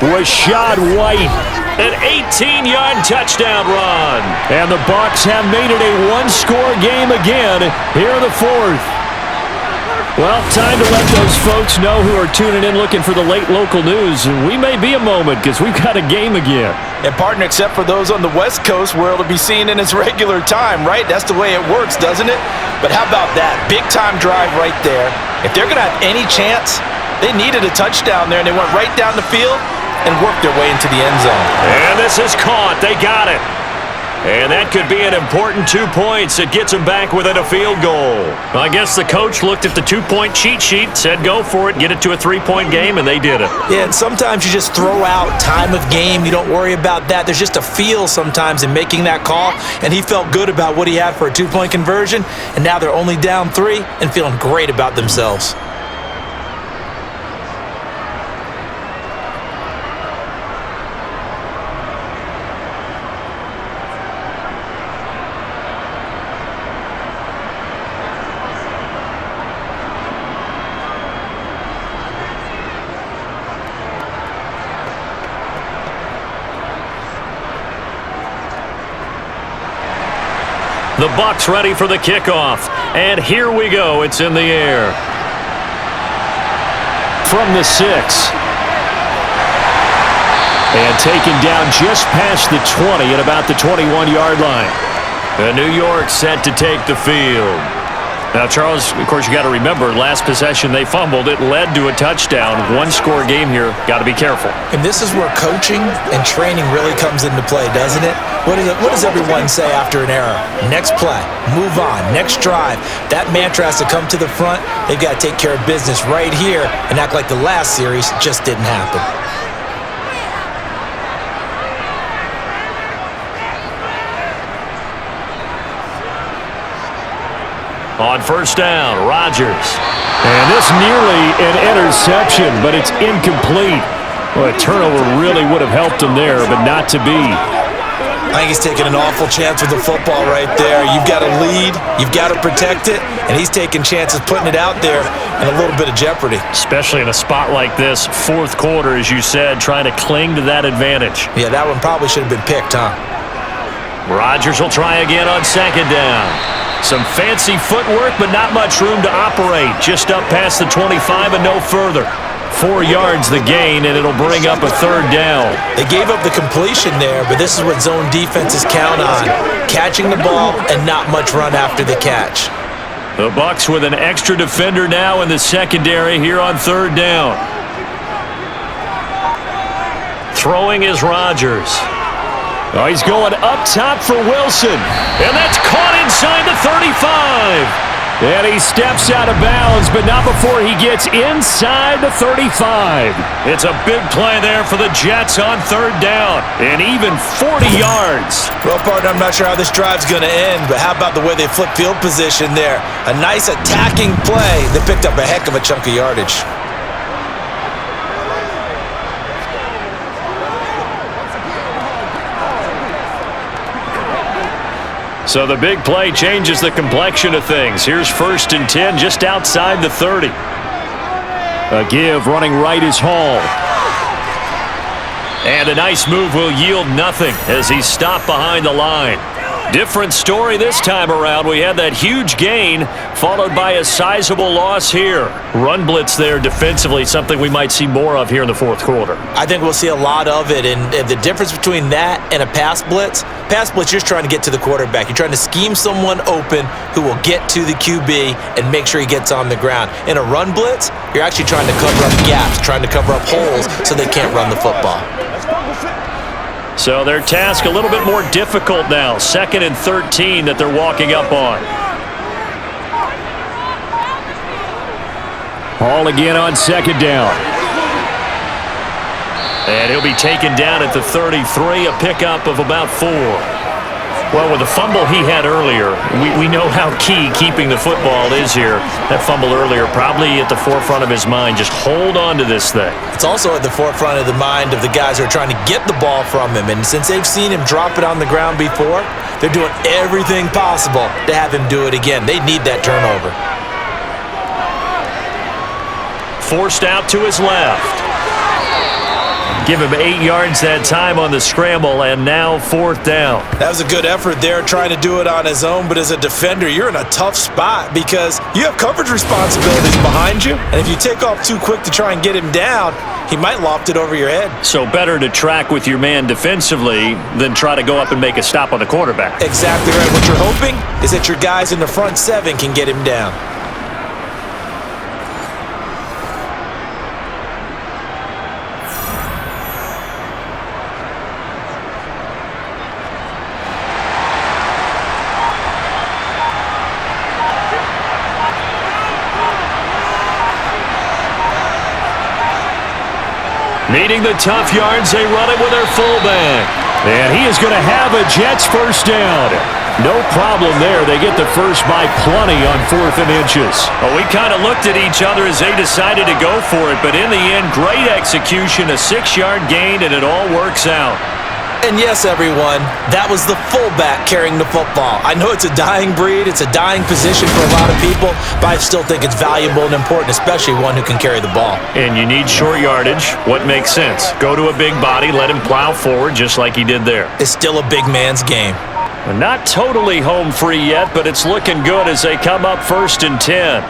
Rashad White, an 18-yard touchdown run. And the Bucs have made it a one-score game again here in the fourth. Well, time to let those folks know who are tuning in looking for the late local news. And we may be a moment because we've got a game again. And partner, except for those on the West Coast where it'll be seen in its regular time, right? That's the way it works, doesn't it? But how about that? Big-time drive right there. If they're going to have any chance, they needed a touchdown there, and they went right down the field and worked their way into the end zone. And this is caught. They got it. And that could be an important 2 points. It gets them back within a field goal. I guess the coach looked at the two-point cheat sheet, said go for it, get it to a three-point game, and they did it. Yeah, and sometimes you just throw out time of game. You don't worry about that. There's just a feel sometimes in making that call, and he felt good about what he had for a two-point conversion, and now they're only down 3 and feeling great about themselves. The Bucs ready for the kickoff. And here we go. It's in the air. From the 6. And taken down just past the 20 at about the 21-yard line. And New York set to take the field. Now, Charles, of course, you got to remember, last possession they fumbled. It led to a touchdown. One-score game here. Got to be careful. And this is where coaching and training really comes into play, doesn't it? What does everyone say after an error? Next play, move on, next drive. That mantra has to come to the front. They've got to take care of business right here and act like the last series just didn't happen. On first down, Rodgers. And this nearly an interception, but it's incomplete. Well, a turnover really would have helped him there, but not to be. I think he's taking an awful chance with the football right there. You've got to lead, you've got to protect it, and he's taking chances putting it out there in a little bit of jeopardy. Especially in a spot like this, fourth quarter, as you said, trying to cling to that advantage. Yeah, that one probably should have been picked, huh? Rodgers will try again on second down. Some fancy footwork, but not much room to operate. Just up past the 25 and no further. 4 yards the gain, and it'll bring up a third down. They gave up the completion there, but this is what zone defenses count on. Catching the ball and not much run after the catch. The Bucs with an extra defender now in the secondary here on third down. Throwing is Rodgers. Oh, he's going up top for Wilson. And that's caught inside the 35. And he steps out of bounds, but not before he gets inside the 35. It's a big play there for the Jets on third down. And even 40 yards. Well, partner, I'm not sure how this drive's going to end, but how about the way they flip field position there? A nice attacking play that picked up a heck of a chunk of yardage. So the big play changes the complexion of things. Here's 1st and 10 just outside the 30. A give running right is Hall. And a nice move will yield nothing as he's stopped behind the line. Different story this time around. We had that huge gain followed by a sizable loss here. Run blitz there defensively, something we might see more of here in the fourth quarter. I think we'll see a lot of it, and the difference between that and a pass blitz, you're just trying to get to the quarterback. You're trying to scheme someone open who will get to the QB and make sure he gets on the ground. In a run blitz, you're actually trying to cover up gaps, trying to cover up holes so they can't run the football. So their task a little bit more difficult now. 2nd and 13 that they're walking up on. Hall again on 2nd down. And he'll be taken down at the 33, a pickup of about 4. Well, with the fumble he had earlier, we know how key keeping the football is here. That fumble earlier probably at the forefront of his mind. Just hold on to this thing. It's also at the forefront of the mind of the guys who are trying to get the ball from him. And since they've seen him drop it on the ground before, they're doing everything possible to have him do it again. They need that turnover. Forced out to his left. Give him 8 yards that time on the scramble, and now 4th down. That was a good effort there, trying to do it on his own, but as a defender, you're in a tough spot because you have coverage responsibilities behind you, and if you take off too quick to try and get him down, he might loft it over your head. So better to track with your man defensively than try to go up and make a stop on the quarterback. Exactly right. What you're hoping is that your guys in the front 7 can get him down. Needing the tough yards, they run it with their fullback. And he is going to have a Jets first down. No problem there. They get the first by plenty on 4th and inches. Well, we kind of looked at each other as they decided to go for it, but in the end, great execution, a 6-yard gain, and it all works out. And yes, everyone, that was the fullback carrying the football. I know it's a dying breed, it's a dying position for a lot of people, but I still think it's valuable and important, especially one who can carry the ball. And you need short yardage. What makes sense? Go to a big body, let him plow forward just like he did there. It's still a big man's game. Not totally home free yet, but it's looking good as they come up 1st and 10.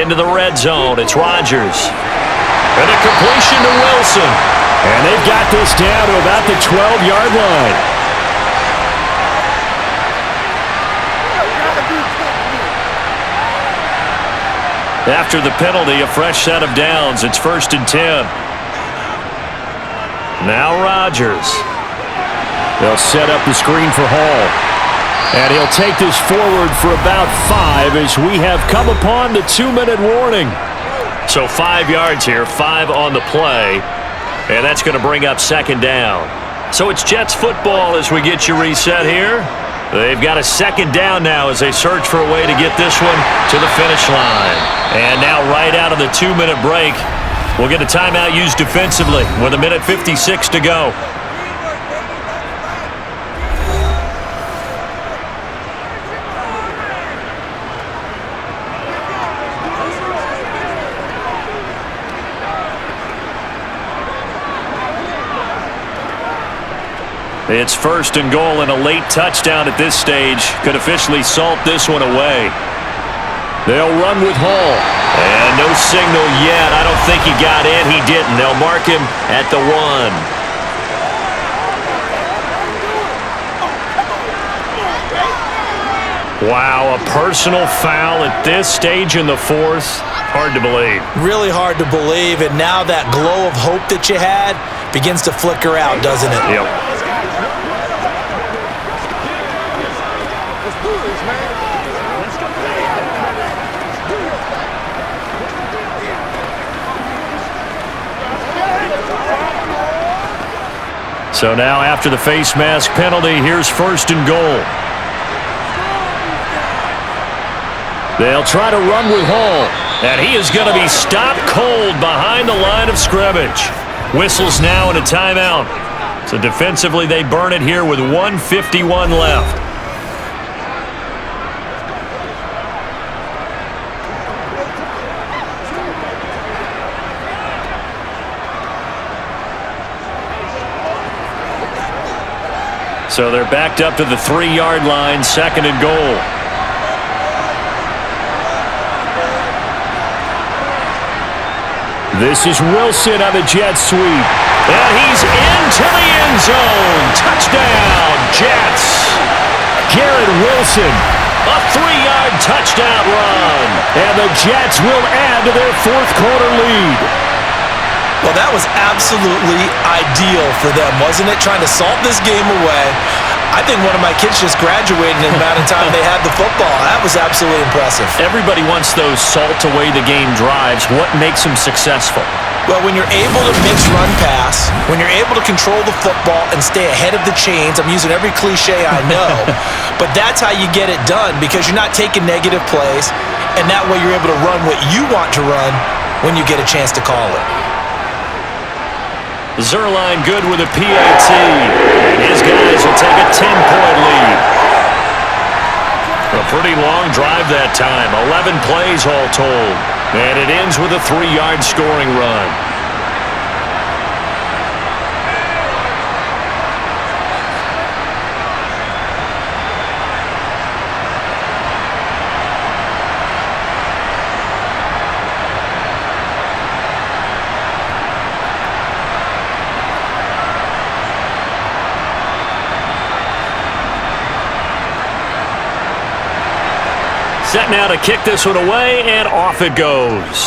Into the red zone, it's Rodgers. And a completion to Wilson. And they've got this down to about the 12-yard line. After the penalty, a fresh set of downs. It's 1st and 10. Now Rodgers. They'll set up the screen for Hall. And he'll take this forward for about 5 as we have come upon the 2-minute warning. So 5 yards here, 5 on the play. And that's going to bring up 2nd down. So it's Jets football as we get you reset here. They've got a 2nd down now as they search for a way to get this one to the finish line. And now right out of the 2-minute break, we'll get a timeout used defensively with 1:56 to go. It's 1st and goal, and a late touchdown at this stage could officially salt this one away. They'll run with Hall. And no signal yet. I don't think he got in. He didn't. They'll mark him at the 1. Wow, a personal foul at this stage in the 4th. Hard to believe. Really hard to believe, and now that glow of hope that you had begins to flicker out, doesn't it? Yep. So now after the face mask penalty, here's 1st and goal. They'll try to run with Hall. And he is going to be stopped cold behind the line of scrimmage. Whistles now and a timeout. So defensively they burn it here with 1:51 left. So they're backed up to the 3-yard line, 2nd and goal. This is Wilson on the jet sweep. And he's into the end zone. Touchdown, Jets. Garrett Wilson, a 3-yard touchdown run. And the Jets will add to their 4th quarter lead. Well, that was absolutely ideal for them, wasn't it? Trying to salt this game away. I think one of my kids just graduated in the amount of time they had the football. That was absolutely impressive. Everybody wants those salt-away-the-game drives. What makes them successful? Well, when you're able to mix run-pass, when you're able to control the football and stay ahead of the chains, I'm using every cliche I know, but that's how you get it done because you're not taking negative plays, and that way you're able to run what you want to run when you get a chance to call it. Zerline good with a PAT. And his guys will take a 10-point lead. A pretty long drive that time. 11 plays all told. And it ends with a 3-yard scoring run. Set now to kick this one away, and off it goes.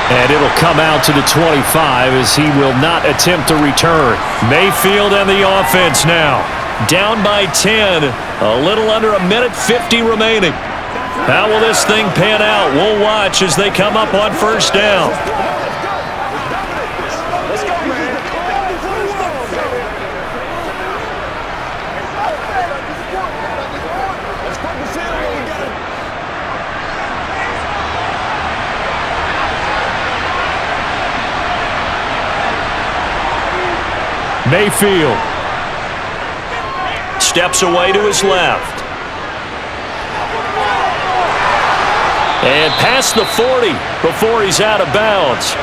And it'll come out to the 25 as he will not attempt to return. Mayfield and the offense now. Down by 10. A little under a minute 50 remaining. How will this thing pan out? We'll watch as they come up on 1st down. Mayfield steps away to his left. And past the 40 before he's out of bounds.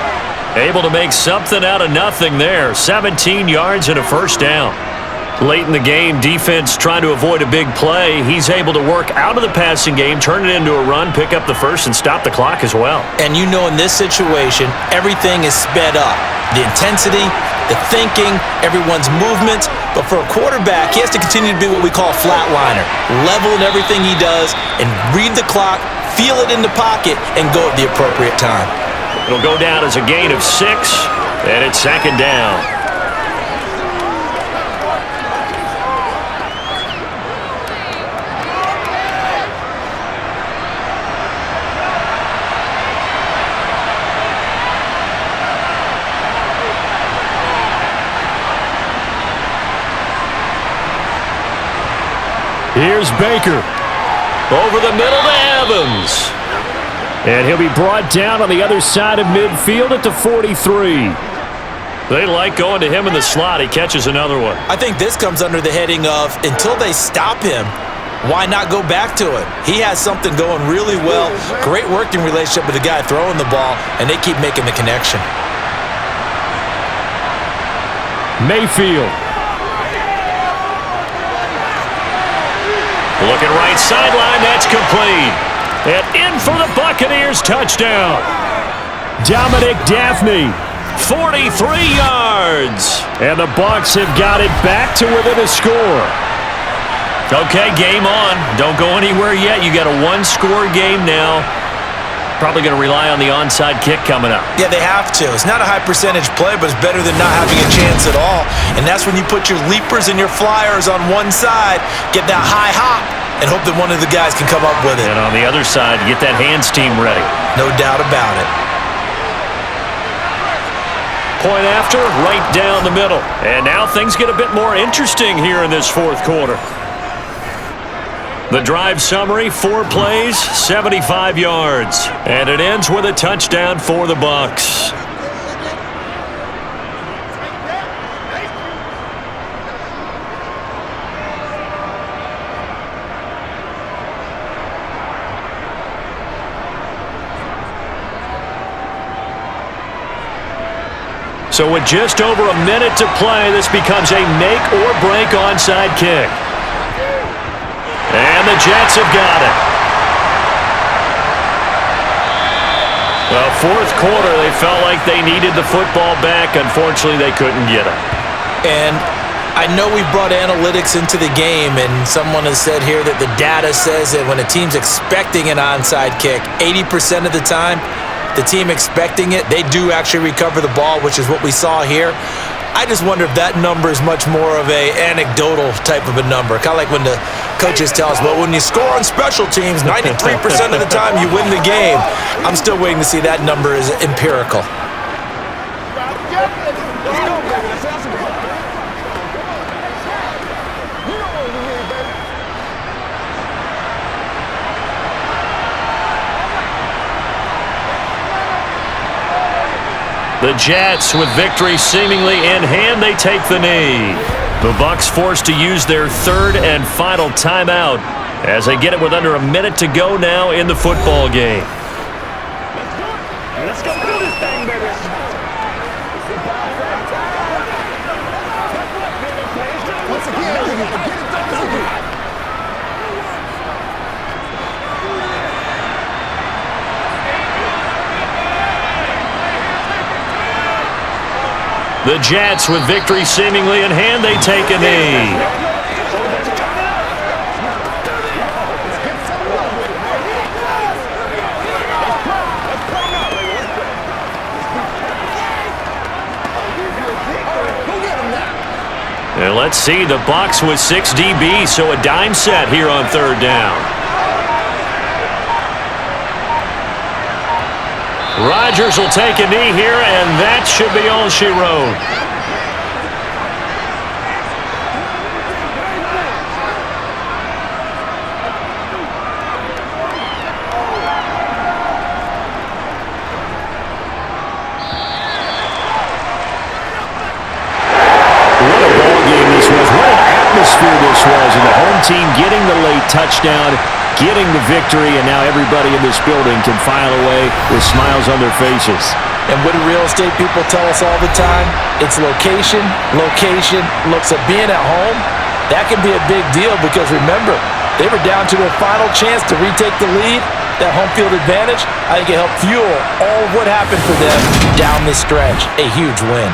Able to make something out of nothing there. 17 yards and a 1st down. Late in the game, defense trying to avoid a big play. He's able to work out of the passing game, turn it into a run, pick up the 1st, and stop the clock as well. And you know in this situation, everything is sped up. The intensity, the thinking, everyone's movements. But for a quarterback, he has to continue to be what we call a flatliner. Level in everything he does and read the clock, feel it in the pocket, and go at the appropriate time. It'll go down as a gain of 6, and it's 2nd down. Here's Baker. Over the middle to Evans. And he'll be brought down on the other side of midfield at the 43. They like going to him in the slot. He catches another one. I think this comes under the heading of until they stop him, why not go back to it? He has something going really well. Great working relationship with the guy throwing the ball, and they keep making the connection. Mayfield. Looking right sideline, that's complete. And in for the Buccaneers touchdown. Dominic Daphne, 43 yards. And the Bucs have got it back to within a score. Okay, game on. Don't go anywhere yet. You got a 1-score game now. Probably going to rely on the onside kick coming up. Yeah, they have to. It's not a high percentage play, but it's better than not having a chance at all. And that's when you put your leapers and your flyers on one side, get that high hop, and hope that one of the guys can come up with it. And on the other side, get that hands team ready. No doubt about it. Point after, right down the middle. And now things get a bit more interesting here in this 4th quarter. The drive summary, 4 plays, 75 yards. And it ends with a touchdown for the Bucs. So with just over a minute to play, this becomes a make-or-break onside kick. And the Jets have got it. Well, fourth quarter, they felt like they needed the football back. Unfortunately, they couldn't get it. And I know we brought analytics into the game, and someone has said here that the data says that when a team's expecting an onside kick, 80% of the time, the team expecting it, they do actually recover the ball, which is what we saw here. I just wonder if that number is much more of a anecdotal type of a number. Kind of like when the coaches tell us, well, when you score on special teams, 93% of the time you win the game. I'm still waiting to see that number is empirical. The Jets, with victory seemingly in hand, they take the knee. The Bucs forced to use their third and final timeout as they get it with under a minute to go now in the football game. Let's go do this thing, baby. Once again, get it done. The Jets, with victory seemingly in hand, they take a knee. And let's see, the Bucs with 6 DBs, so a dime set here on third down. Rodgers will take a knee here, and that should be all she wrote. What a ball game this was. What an atmosphere this was. And the home team getting the late touchdown, getting the victory, and now everybody in this building can file away with smiles on their faces. And what do real estate people tell us all the time? It's location, location. Look, so being at home, that can be a big deal because remember, they were down to their final chance to retake the lead. That home field advantage, I think it helped fuel all of what happened for them down the stretch. A huge win.